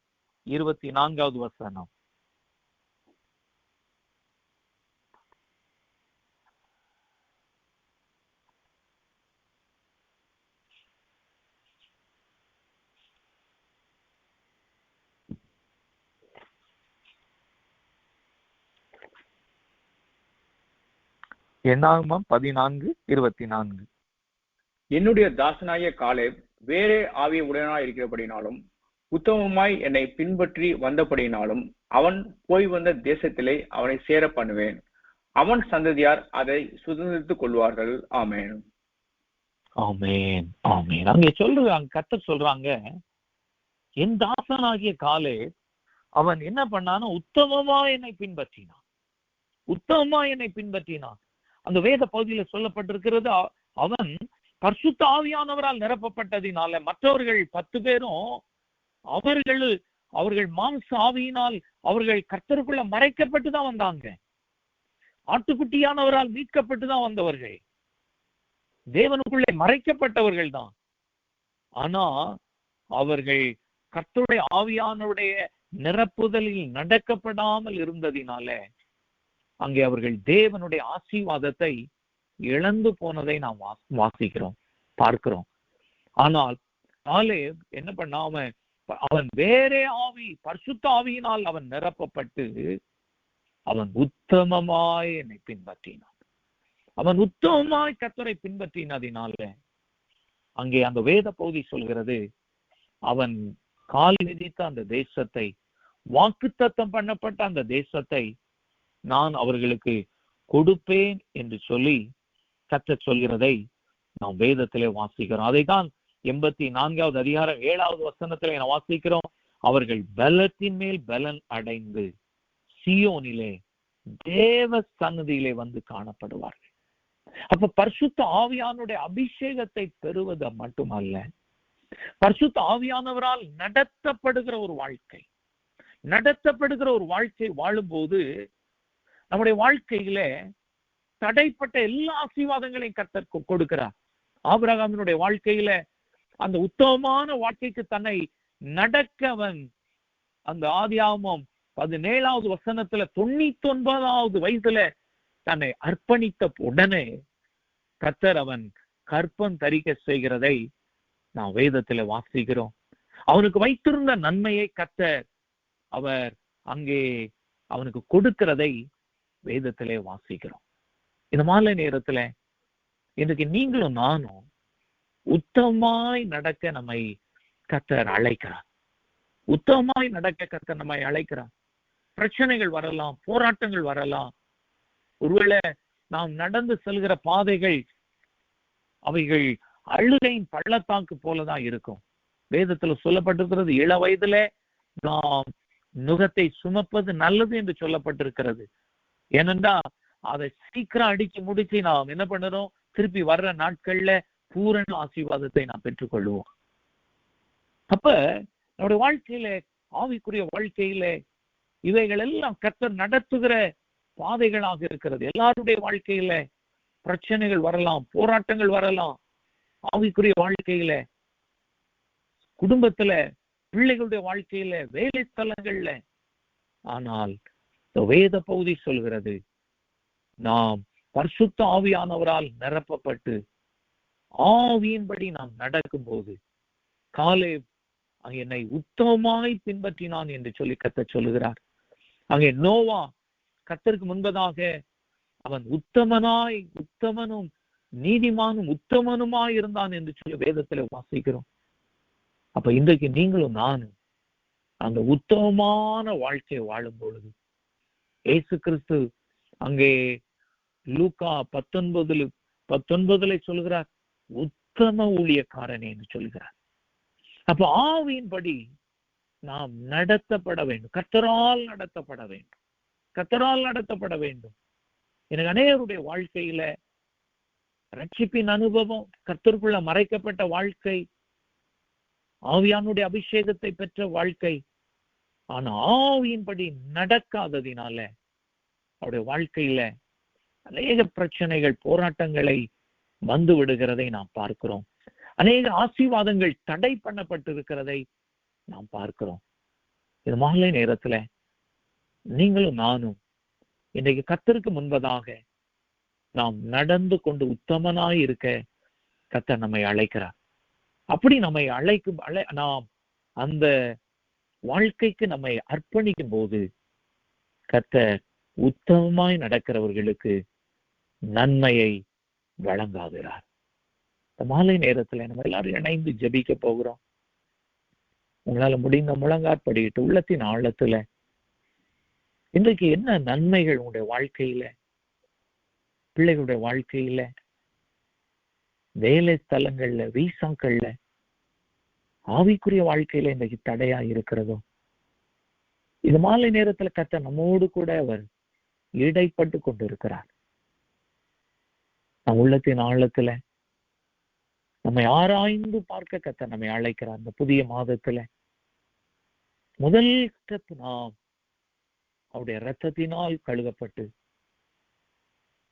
24வது வசனம். எண்ணாகமம் 14:24. என்னுடைய தாசனாகிய காலேப் வேறே ஆவிய உடனாய் இருக்கிறபடினாலும் உத்தமமாய் என்னை பின்பற்றி வந்தபடினாலும் அவன் போய் வந்த தேசத்திலே அவனை சேர பண்ணுவேன். அவன் சந்ததியார் அதை சுதந்திரித்துக் கொள்வார்கள். ஆமேன். ஆமேன். ஆமேன். அங்கே சொல்றாங்க, கர்த்தர் சொல்றாங்க, என் தாசனாகிய காலே அவன் என்ன பண்ணானோ உத்தமமா என்னை பின்பற்றினான். உத்தமமா என்னை பின்பற்றினான். அந்த வேத பகுதியில சொல்லப்பட்டிருக்கிறது, அவன் பரிசுத்த ஆவியானவரால் நிரப்பப்பட்டதினால மற்றவர்கள் 10 பேரும் அவர்கள் மாம்ச ஆவியினால் அவர்கள் கர்த்தருக்குள்ள மறைக்கப்பட்டு தான் வந்தாங்க. ஆட்டுக்குட்டியானவரால் மீட்கப்பட்டு தான் வந்தவர்கள், தேவனுக்குள்ளே மறைக்கப்பட்டவர்கள் தான். ஆனா அவர்கள் கர்த்தருடைய ஆவியானவருடைய நிரப்புதலில் நடக்கப்படாமல் இருந்ததினால அங்கே அவர்கள் தேவனுடைய ஆசீர்வாதத்தை இழந்து போனதை நாம் வாசிக்கிறோம், பார்க்கிறோம். ஆனால் காலேப் என்ன பண்ணாம, அவன் வேறே ஆவி, பரிசுத்த ஆவியினால் அவன் நிரப்பப்பட்டு அவன் உத்தமமாய் என்னை பின்பற்றினான். அவன் உத்தமமாய் கர்த்தரை பின்பற்றினதினால அங்கே அந்த வேத பகுதி சொல்கிறது, அவன் கால் மிதித்த அந்த தேசத்தை, வாக்குத்தத்தம் பண்ணப்பட்ட அந்த தேசத்தை நான் அவர்களுக்கு கொடுப்பேன் என்று சொல்லி கர்த்தர் சொல்கிறதை நாம் வேதத்திலே வாசிக்கிறோம். அதைதான் 84வது அதிகாரம் 7வது வசனத்திலே நான் வாசிக்கிறோம். அவர்கள் பலத்தின் மேல் பலன் அடைந்து சீயோனிலே தேவ சன்னதியிலே வந்து காணப்படுவார்கள். அப்ப பரிசுத்த ஆவியானுடைய அபிஷேகத்தை பெறுவது மட்டுமல்ல, பரிசுத்த ஆவியானவரால் நடத்தப்படுகிற ஒரு வாழ்க்கை வாழும்போது நம்முடைய வாழ்க்கையில தடைப்பட்ட எல்லா ஆசீர்வாதங்களையும் கர்த்தர் கொடுக்கிறார். ஆபிரகாமினுடைய வாழ்க்கையில அந்த உத்தமமான வாழ்க்கைக்கு தன்னை நடக்கவன் அந்த ஆதியாகமம் 17வது வசனத்துல 99வது வயதுல தன்னை அர்ப்பணித்த உடனே கர்த்தர் அவன் கற்பம் தரிக்க செய்கிறதை நாம் வேதத்துல வாசிக்கிறோம். அவனுக்கு வைத்திருந்த நன்மையை கர்த்தர் அவர் அங்கே அவனுக்கு கொடுக்கிறதை வேதத்திலே வாசிக்கிறோம். இந்த மாலை நேரத்துல இன்றைக்கு நீங்களும் நானும் உத்தமமாய் நடக்க நம்மை கர்த்தர் அழைக்கிறார். உத்தமமாய் நடக்க கர்த்தர் நம்மை அழைக்கிறார். பிரச்சனைகள் வரலாம், போராட்டங்கள் வரலாம். ஒருவேளை நாம் நடந்து செல்கிற பாதைகள் அவைகள் அழுகையின் பள்ளத்தாக்கு போலதான் இருக்கும். வேதத்துல சொல்லப்பட்டிருக்கிறது, இள வயதுல நாம் நுகத்தை சுமப்பது நல்லது என்று சொல்லப்பட்டிருக்கிறது. ஏனென்றா அதை சீக்கிரம் அடிச்சு முடிச்சு நாம் என்ன பண்ணணும், திருப்பி வர்ற நாட்கள்ல பூரண ஆசீர்வாதத்தை நாம் பெற்றுக்கொள்வோம். அப்ப நம்முடைய வாழ்க்கையில, ஆவிக்குரிய வாழ்க்கையில இவைகள் எல்லாம் கர்த்தர் நடத்துகிற பாதைகளாக இருக்கிறது. எல்லாருடைய வாழ்க்கையில பிரச்சனைகள் வரலாம், போராட்டங்கள் வரலாம். ஆவிக்குரிய வாழ்க்கையில, குடும்பத்துல, பிள்ளைகளுடைய வாழ்க்கையில, வேலை ஸ்தலங்கள்ல. ஆனால் வேத பகுதி சொல்கிறது, நாம் பரிசுத்த ஆவியானவரால் நிரப்பப்பட்டு ஆவியின்படி நாம் நடக்கும் போது, காலேப் என்னை உத்தமமாய் பின்பற்றினான் என்று சொல்லி கர்த்தர் சொல்லுகிறார். அங்கே நோவா கர்த்தருக்கு முன்பதாக அவன் உத்தமனும் நீதிமானும் உத்தமனுமாய் இருந்தான் என்று சொல்லி வேதத்துல வாசிக்கிறோம். அப்ப இன்றைக்கு நீங்களும் நானும் அந்த உத்தமமான வாழ்க்கையை வாழும் பொழுது, இயேசு கிறிஸ்து அங்கே லூக்கா 19:19 சொல்கிறார், உத்தம ஊழியக்காரனே என்று சொல்கிறார். அப்ப ஆவியின்படி நாம் நடத்தப்பட வேண்டும், கர்த்தரால் நடத்தப்பட வேண்டும். எனக்கு அநேகருடைய வாழ்க்கையில ரட்சிப்பின் அனுபவம், கர்த்தருக்குள்ள மறைக்கப்பட்ட வாழ்க்கை, ஆவியானுடைய அபிஷேகத்தை பெற்ற வாழ்க்கை, ஆனா ஆவியின்படி நடக்காததினால அவருடைய வாழ்க்கையில அநேக பிரச்சனைகள், போராட்டங்களை வந்து விடுகிறதை நாம் பார்க்கிறோம். அநேக ஆசீர்வாதங்கள் தடை பண்ணப்பட்டிருக்கிறதை நாம் பார்க்கிறோம். இது மாலை நேரத்துல நீங்களும் நானும் இன்றைக்கு கர்த்தருக்கு முன்பதாக நாம் நடந்து கொண்டு உத்தமனாய் இருக்க கர்த்தர் நம்மை அழைக்கிறார். அப்படி நம்மை நாம் அந்த வாழ்க்கைக்கு நம்மை அர்ப்பணிக்கும் போது கர்த்தர் உத்தமமாய் நடக்கிறவர்களுக்கு நன்மையை வழங்காகிறார். மாலை நேரத்துல நம்ம எல்லாரும் இணைந்து ஜெபிக்க போகிறோம். உங்களால முடிந்த முழங்காற்படிட்டு உள்ளத்தின் ஆழத்துல இன்றைக்கு என்ன நன்மைகள் உங்களுடைய வாழ்க்கையில, பிள்ளைகளுடைய வாழ்க்கையில, வேலை ஸ்தலங்கள்ல, வீசாக்கள்ல, ஆவிக்குரிய வாழ்க்கையில இன்றைக்கு தடையா இருக்கிறதோ, இது மாலை நேரத்துல கர்த்தர் நம்மோடு கூட அவர் இடைப்பட்டு கொண்டு இருக்கிறார். நம் உள்ளத்தின் ஆழத்துல நம்மை ஆராய்ந்து பார்க்க கர்த்தர் நம்மை அழைக்கிறார். இந்த புதிய மாதத்துல முதல் ஸ்டெப், நாம் அவருடைய இரத்தத்தினால் கழுகப்பட்டு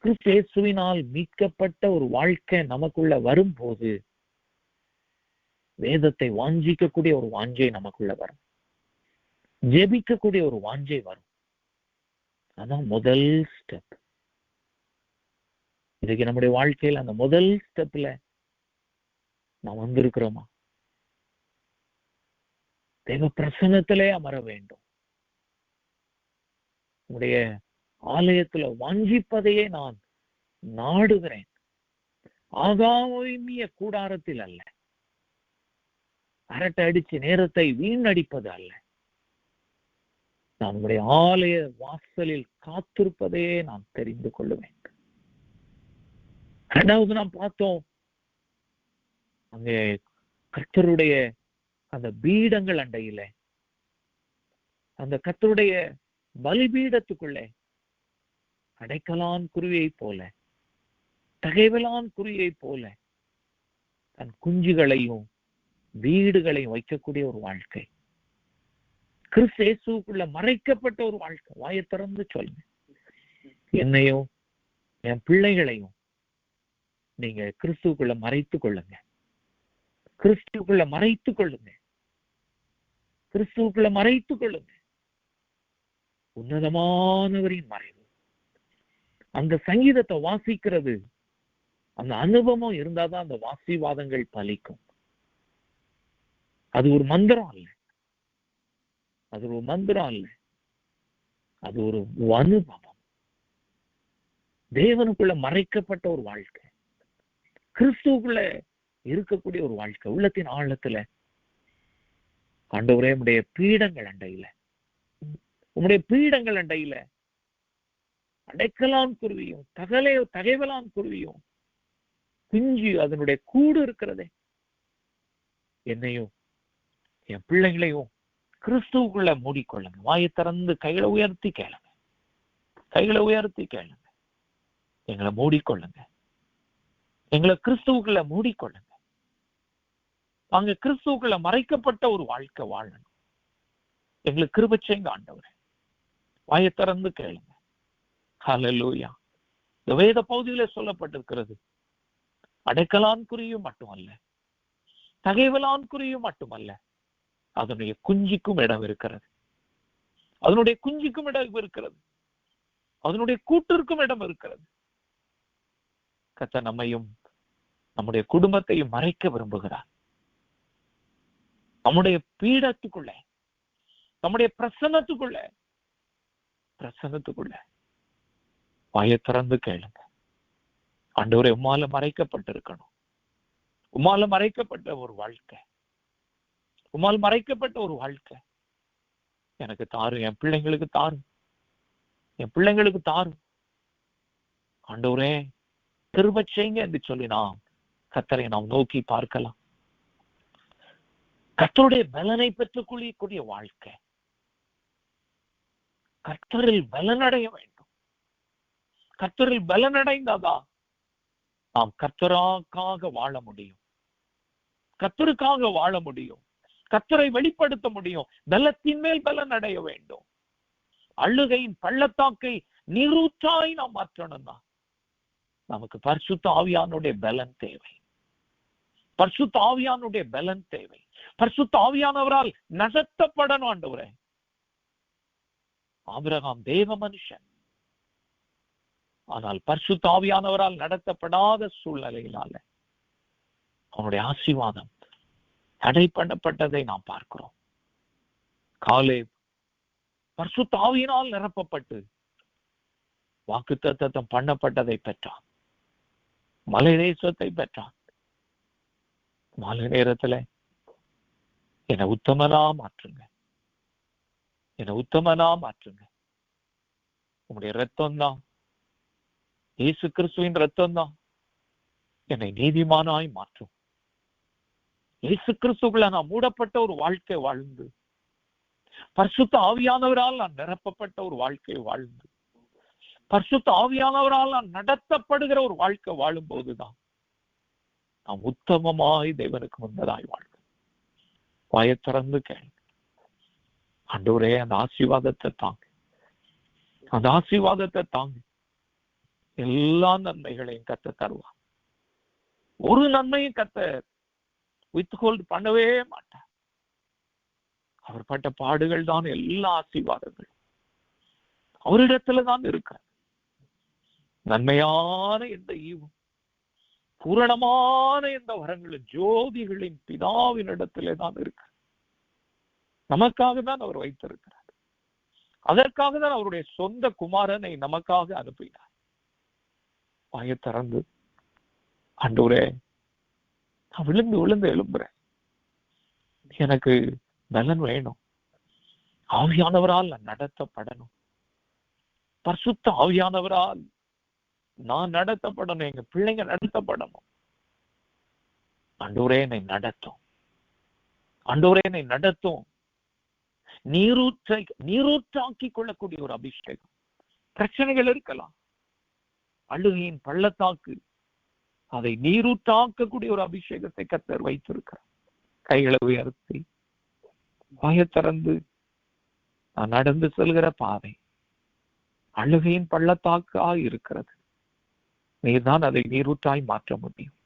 கிறிஸ்து இயேசுவினால் மீட்கப்பட்ட ஒரு வாழ்க்கை நமக்குள்ள வரும்போது வேதத்தை வாஞ்சிக்கக்கூடிய ஒரு வாஞ்சை நமக்குள்ள வரும், ஜெபிக்கக்கூடிய ஒரு வாஞ்சை வரும். அதான் முதல் ஸ்டெப். இதுக்கு நம்முடைய வாழ்க்கையில அந்த முதல் ஸ்டெப்ல நாம் வந்திருக்கிறோமா? தேவ பிரசன்னத்திலே அமர வேண்டும். உடைய ஆலயத்துல வாஞ்சிப்பதையே நான் நாடுகிறேன், ஆகாமிய கூடாரத்தில் அல்ல, அரட்டை அடிச்சு நேரத்தை வீணடிப்பது அல்ல, நான் உடைய ஆலய வாசலில் காத்திருப்பதையே நான் தெரிந்து கொள்ளுவேன். இரண்டாவது நாம் பார்த்தோம், அங்கே கர்த்தருடைய அந்த பீடங்கள் அண்டையில, அந்த கர்த்தருடைய பலிபீடத்துக்குள்ளே அடைக்கலான் குருவியை போல, தகைவலான் குருவியை போல தன் குஞ்சுகளையும் வீடுகளையும் வைக்கக்கூடிய ஒரு வாழ்க்கை, கிறிஸ்து இயேசுக்குள்ள மறைக்கப்பட்ட ஒரு வாழ்க்கை. வாயை திறந்து சொல்லுங்க, என்னையும் என் பிள்ளைகளையும் நீங்க கிறிஸ்துக்குள்ள மறைத்துக் கொள்ளுங்க, கிறிஸ்துக்குள்ள மறைத்துக் கொள்ளுங்க, கிறிஸ்துக்குள்ள மறைத்துக் கொள்ளுங்க. உன்னதமானவரின் மறைவு. அந்த சங்கீதத்தை வாசிக்கிறது, அந்த அனுபவம் இருந்தாதான் அந்த வாசிவாதங்கள் பலிக்கும். அது ஒரு மந்திரம் அல்ல, அது ஒரு மந்திரம் அல்ல, அது ஒரு அனுபவம். தேவனுக்குள்ள மறைக்கப்பட்ட ஒரு வாழ்க்கை, கிறிஸ்துவுக்குள்ள இருக்கக்கூடிய ஒரு வாழ்க்கை. உள்ளத்தின் ஆழத்துல ஆண்டவரே, உம்முடைய பீடங்கள் அண்டையில, உம்முடைய பீடங்கள் அண்டையில அடைக்கலான் குருவியும் தகைவலான் குருவியும் குஞ்சு அதனுடைய கூடு இருக்கிறதே, என்னையும் என் பிள்ளைகளையும் கிறிஸ்துவுக்குள்ள மூடிக்கொள்ளுங்க. வாயை திறந்து கைகளை உயர்த்தி கேளுங்க, கைகளை உயர்த்தி கேளுங்க. எங்களை மூடிக்கொள்ளுங்க, எங்களை கிறிஸ்துவுக்குள்ள மூடிக்கொள்ளுங்க. அங்க கிறிஸ்துவுக்குள்ள மறைக்கப்பட்ட ஒரு வாழ்க்கை வாழணும். எங்களுக்கு கிருபை செய்யுங்க ஆண்டவரே. வாயை திறந்து கேளுங்க. ஹல்லேலூயா. இந்த வேத பகுதியில சொல்லப்பட்டிருக்கிறது, அடைக்கலான் குறியும் மட்டுமல்ல, தகைவலான் குறியும் மட்டுமல்ல, அதனுடைய குஞ்சிக்கும் இடம் இருக்கிறது, அதனுடைய குஞ்சிக்கும் இடம் இருக்கிறது, அதனுடைய கூட்டிற்கும் இடம் இருக்கிறது. கர்த்தர் நம்மையும் நம்முடைய குடும்பத்தையும் மறைக்க விரும்புகிறார். நம்முடைய பீடத்துக்குள்ள, நம்முடைய பிரசன்னத்துக்குள்ள வாயை திறந்து கேளுங்க. ஆண்டவரே, உம்மால மறைக்கப்பட்டிருக்கணும், உம்மால மறைக்கப்பட்ட ஒரு வாழ்க்கை, உம்மால் மறைக்கப்பட்ட ஒரு வாழ்க்கை எனக்கு தாரும், என் பிள்ளைங்களுக்கு தாரும், என் பிள்ளைங்களுக்கு தாரும். ஆண்டவரே, கிருபை செய்யுங்க என்று சொல்லி நாம் கர்த்தரை நாம் நோக்கி பார்க்கலாம். கர்த்தருடைய பலனை பெற்றுக் கொள்ளக்கூடிய வாழ்க்கை, கர்த்தரில் பலனடைய வேண்டும். கர்த்தரில் பலனடைந்தாதான் நாம் கர்த்தருக்காக வாழ முடியும், கர்த்தருக்காக வாழ முடியும், கர்த்தரை வெளிப்படுத்த முடியும். பலத்தின் மேல் பலன் அடைய வேண்டும். அழுகையின் பள்ளத்தாக்கை நீரூற்றாய் நாம் மாற்றணும்னா நமக்கு பரிசுத்த ஆவியானுடைய பலன் தேவை, பரிசுத்த ஆவியானுடைய பலன் தேவை. பரிசுத்த ஆவியானவரால் நடத்தப்படணும். ஆண்டவரே, ஆபிரகாம் தேவ மனுஷன், ஆனால் பரிசுத்த ஆவியானவரால் நடத்தப்படாத சூழ்நிலையினால அவனுடைய ஆசீர்வாதம் தடை பண்ணப்பட்டதை நாம் பார்க்கிறோம். காலேப் பரிசுத்த ஆவியினால் நிரப்பப்பட்டு வாக்குத்தத்தம் பண்ணப்பட்டதை பெற்றான், மலை தேசத்தை பெற்றான். மாலை நேரத்துல என்னை உத்தமனா மாற்றுங்க, என்னை உத்தமனா மாற்றுங்க. உங்களுடைய ரத்தம் தான், இயேசு கிறிஸ்துவின் ரத்தம் தான் என்னை நீதிமானாய் மாற்றும். இயேசு கிறிஸ்துக்குள்ள நான் மூடப்பட்ட ஒரு வாழ்க்கை வாழ்ந்து, பரிசுத்த ஆவியானவரால் நான் நிரப்பப்பட்ட ஒரு வாழ்க்கை வாழ்ந்து, பரிசுத்த ஆவியானவரால் நான் நடத்தப்படுகிற ஒரு வாழ்க்கை வாழும் போதுதான் நாம் உத்தமமாய் தேவனுக்கு முன்பதாய் வாழ்க்கை. வாயை திறந்து கேள். ஆண்டவரே, அந்த ஆசீர்வாதத்தை தாங்க, அந்த ஆசீர்வாதத்தை தாங்க. எல்லா நன்மைகளையும் கர்த்தர் தருவார். ஒரு நன்மையும் கர்த்தர் வித்ஹோல்ட் பண்ணவே மாட்டார். அவர் பட்ட பாடுகள் தான் எல்லா ஆசீர்வாதங்கள் அவரிடத்துல தான் இருக்க. நன்மையான எந்த ஈவும் பூரணமான எந்த வரங்களும் ஜோதிகளின் பிதாவின் இடத்திலே தான் இருக்க. நமக்காக தான் அவர் வைத்திருக்கிறார். அதற்காக தான் அவருடைய சொந்த குமாரனை நமக்காக அனுப்பினார். வாயை திறந்து, ஆண்டவரே, நான் விழுந்து விழுந்து எழும்புறேன், எனக்கு பலன் வேணும், ஆவியானவரால் நான் நடத்தப்படணும், பரிசுத்த ஆவியானவரால் நான் நடத்தப்படணும், எங்க பிள்ளைங்க நடத்தப்படணும். ஆண்டவரே, என்னை நடத்தும், ஆண்டவரே என்னை நடத்தும். நீரூற்றாக்கி கொள்ளக்கூடிய ஒரு அபிஷேகம். பிரச்சனைகள் இருக்கலாம், அழுகையின் பள்ளத்தாக்கு, அதை நீரூற்றாக்கக்கூடிய ஒரு அபிஷேகத்தை கர்த்தர் வைத்திருக்கிறார். கைகளை உயர்த்தி வாயை திறந்து, நான் நடந்து செல்கிற பாதை அழுகையின் பள்ளத்தாக்கா இருக்கிறது, நீர்தான் அதை நீரூற்றாய் மாற்ற முடியும்.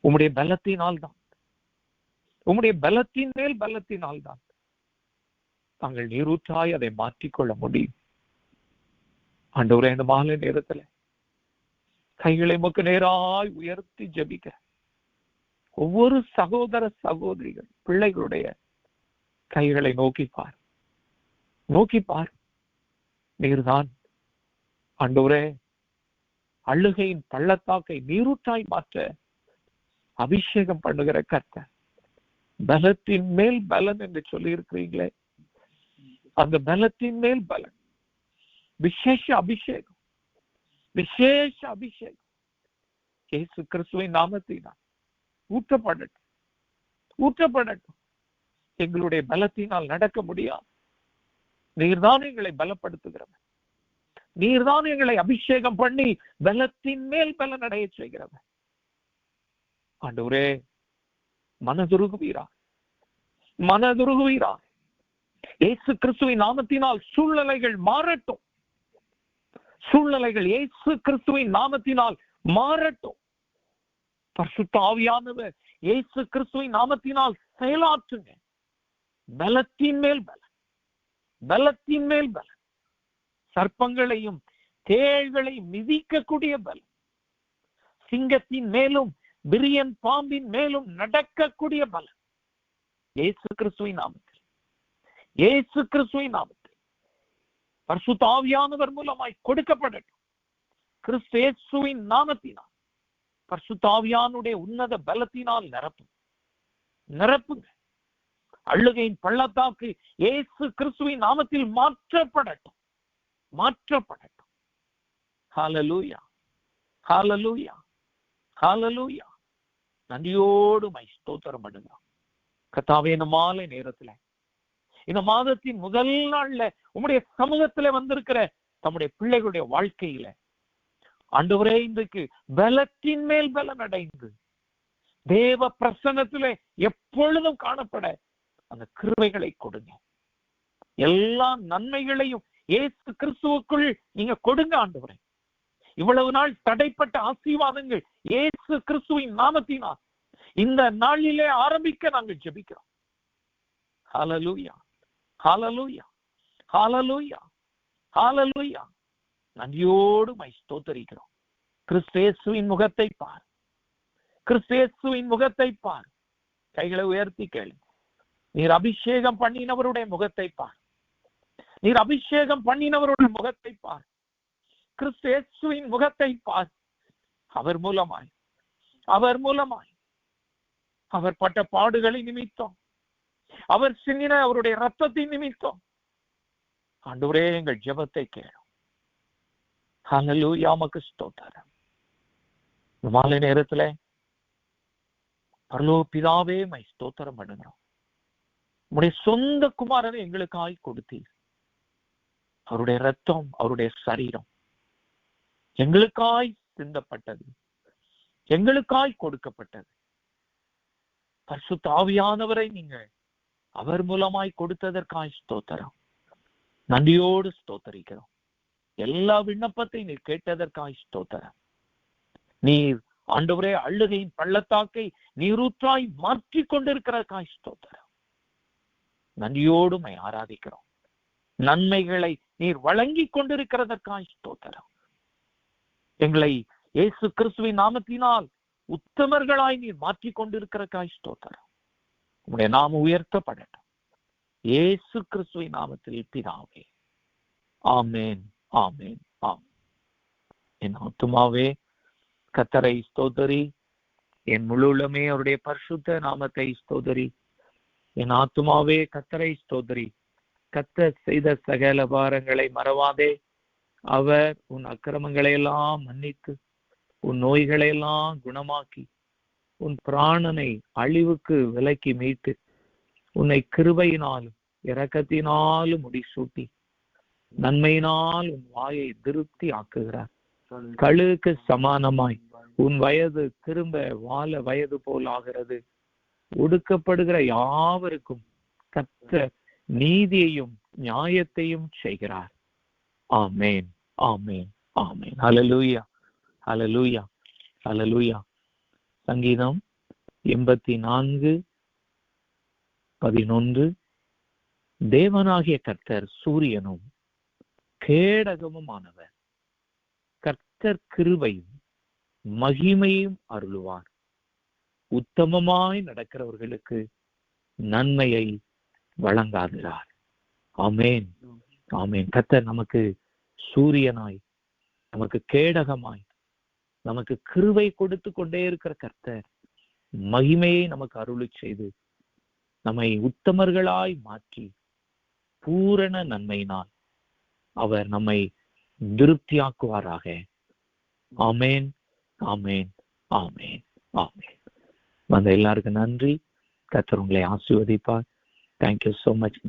உம்முடைய பலத்தினால் தான், உம்முடைய பலத்தின் மேல் பலத்தினால் தான் தாங்கள் நீரூற்றாய் அதை மாற்றிக்கொள்ள முடியும். ஆண்டவரே, இந்த மாலை நேரத்துல கைகளை உமக்கு நேராய் உயர்த்தி ஜெபிக்க ஒவ்வொரு சகோதர சகோதரிகள் பிள்ளைகளுடைய கைகளை நோக்கிப்பார், நோக்கிப்பார். நீர்தான் ஆண்டவரே அழுகையின் பள்ளத்தாக்கை நீரூற்றாய் மாற்ற அபிஷேகம் பண்ணுகிற கர்த்தர். பலத்தின் மேல் பலன் என்று சொல்லி இருக்கிறீங்களே, அந்த பலத்தின் மேல் பலன், விசேஷ அபிஷேகம், விசேஷ அபிஷேகம் இயேசு கிறிஸ்துவின் நாமத்தினால் ஊற்றப்படட்டும், ஊற்றப்படட்டும். எங்களுடைய பலத்தினால் நடக்க முடியாது. நீர்தான் எங்களை பலப்படுத்துகிறவர், நீர்தான் எங்களை அபிஷேகம் பண்ணி பலத்தின் மேல் பலன் அடைய செய்கிறவர். ஆண்டவரே, மனதுருகுவீரா, மனதுருகுவீரா. இயேசு கிறிஸ்துவின் நாமத்தினால் சூழ்நிலைகள் மாறட்டும், சூழ்நிலைகள் இயேசு கிறிஸ்துவின் நாமத்தினால் மாறட்டும். பரிசுத்த ஆவியானவர் இயேசு கிறிஸ்துவின் நாமத்தினால் செயலாற்றுங்க. பலத்தின் மேல் பலன், பலத்தின் மேல் பலன், சர்ப்பங்களையும் தேள்களையும் மிதிக்கக்கூடிய பலன், சிங்கத்தின் மேலும் விரியன் பாம்பின் மேலும் நடக்கக்கூடிய பலன் இயேசு கிறிஸ்துவின் நாமத்தில், இயேசு கிறிஸ்துவின் நாமத்தில் பரிசுத்த ஆவியானவர் மூலமாய் கொடுக்கப்படட்டும். கிறிஸ்து இயேசுவின் நாமத்தினால் பரிசுத்த ஆவியானுடைய உன்னத பலத்தினால் நிரப்பும், நிரப்புங்க. அழுகையின் பள்ளத்தாக்கு இயேசு கிறிஸ்துவின் நாமத்தில் மாற்றப்படட்டும், மாற்றப்படட்டும். ஹல்லேலூயா, ஹல்லேலூயா, ஹல்லேலூயா. நன்றியோடு ஸ்தோத்திரம் பண்ணுங்க கர்த்தாவே. இந்த மாலை நேரத்துல, இந்த மாதத்தின் முதல் நாள்ல உம்முடைய சமூகத்துல வந்திருக்கிற தம்முடைய பிள்ளைகளுடைய வாழ்க்கையில ஆண்டவரே, இன்றைக்கு பலத்தின் மேல் பலன் அடைந்து தேவ பிரசன்னத்திலே எப்பொழுதும் காணப்பட அந்த கிருபைகளை கொடுங்க. எல்லா நன்மைகளையும் இயேசு கிறிஸ்துவுக்குள் நீங்க கொடுங்க ஆண்டவரே. இவ்வளவு நாள் தடைப்பட்ட ஆசீர்வாதங்கள் இயேசு கிறிஸ்துவின் நாமத்தினால் இந்த நாளிலே ஆரம்பிக்க நாங்கள் ஜெபிக்கிறோம். ஹல்லேலூயா, ஹல்லேலூயா, ஹல்லேலூயா, ஹல்லேலூயா. நன்றியோடு ஸ்தோத்திரிக்கிறோம். கிறிஸ்து இயேசுவின் முகத்தை பார், கிறிஸ்து இயேசுவின் முகத்தை பார். கைகளை உயர்த்தி கேளுங்க. நீர் அபிஷேகம் பண்ணினவருடைய முகத்தை பார், நீர் அபிஷேகம் பண்ணினவருடைய முகத்தை பார். கிறிஸ்து இயேசுவின் முகத்தை பார். அவர் மூலமாய், அவர் மூலமாய், அவர் பட்ட பாடுகளை நிமித்தம், அவர் சிந்தின அவருடைய ரத்தத்தின் நிமித்தம் ஆண்டவரே எங்கள் ஜெபத்தை கேளும். ஹல்லேலூயா, உமக்கு ஸ்தோத்திரம். மாலை நேரத்துல பரலோக பிதாவே மை ஸ்தோத்திரம் பண்ணுகிறோம். உம்முடைய சொந்த குமாரனை எங்களுக்காய் கொடுத்தீர். அவருடைய ரத்தம், அவருடைய சரீரம் எங்களுக்காய் சிந்தப்பட்டது, எங்களுக்காய் கொடுக்கப்பட்டது. பரிசுத்த ஆவியானவரை நீங்கள் அவர் மூலமாய் கொடுத்ததற்காய் ஸ்தோத்திரம். நன்றியோடு ஸ்தோத்தரிக்கிறோம். எல்லா விண்ணப்பத்தை நீர் கேட்டதற்காய் ஸ்தோத்திரம். நீர் ஆண்டவரே அழுகையின் பள்ளத்தாக்கை நீரூற்றாய் மாற்றி கொண்டிருக்கிறதற்காய் ஸ்தோத்திரம். நன்றியோடு ஆராதிக்கிறோம். நன்மைகளை நீர் வழங்கி கொண்டிருக்கிறதற்காய் ஸ்தோத்திரம். எங்களை இயேசு கிறிஸ்துவின் நாமத்தினால் உத்தமர்களாய் நீர் மாற்றி கொண்டிருக்கிறதற்காய் ஸ்தோத்திரம். உம்முடைய நாமம் உயர்த்தப்படட்டும். இயேசு கிறிஸ்துவின் நாமத்தில் பிதாவே, ஆமென், ஆமென், ஆமென். என் ஆத்துமாவே கர்த்தரை ஸ்தோத்தரி, என் முழு உள்ளமே அவருடைய பரிசுத்த நாமத்தை ஸ்தோத்தரி. என் ஆத்துமாவே கர்த்தரை ஸ்தோத்தரி. கர்த்தர் செய்த சகல பாரங்களை மறவாதே. அவர் உன் அக்கிரமங்களை எல்லாம் மன்னித்து, உன் நோய்களை எல்லாம் குணமாக்கி, உன் பிராணனை அழிவுக்கு விலக்கி மீட்டு, உன்னை கிருபையினாலும் இரக்கத்தினாலும் முடிசூட்டி, நன்மையினால் உன் வாயை திருப்தி ஆக்குகிறார். கழுகுக்கு சமானமாய் உன் வயது திரும்ப வாழ வயது போல் ஆகிறது. ஒடுக்கப்படுகிற யாவருக்கும் கர்த்தர் நீதியையும் நியாயத்தையும் செய்கிறார். ஆமென், ஆமென், ஆமென். ஹல்லேலூயா, ஹல்லேலூயா, ஹல்லேலூயா. சங்கீதம் 84:11. தேவனாகிய கர்த்தர் சூரியனும் கேடகமுமானவர். கர்த்தர் கிருபையும் மகிமையும் அருளுவார். உத்தமமாய் நடக்கிறவர்களுக்கு நன்மையை வழங்காதுகிறார். ஆமென், ஆமென். கர்த்தர் நமக்கு சூரியனாய், நமக்கு கேடகமாய், நமக்கு கிருபை கொடுத்து கொண்டே இருக்கிற கர்த்தர் மகிமையை நமக்கு அருளி செய்து நம்மை உத்தமர்களாய் மாற்றி பூரண நன்மையினால் அவர் நம்மை திருப்தியாக்குவாராக. ஆமென், ஆமென், ஆமென், ஆமென். வந்த எல்லாருக்கும் நன்றி. கர்த்தர் உங்களை ஆசீர்வதிப்பார். Thank you so much.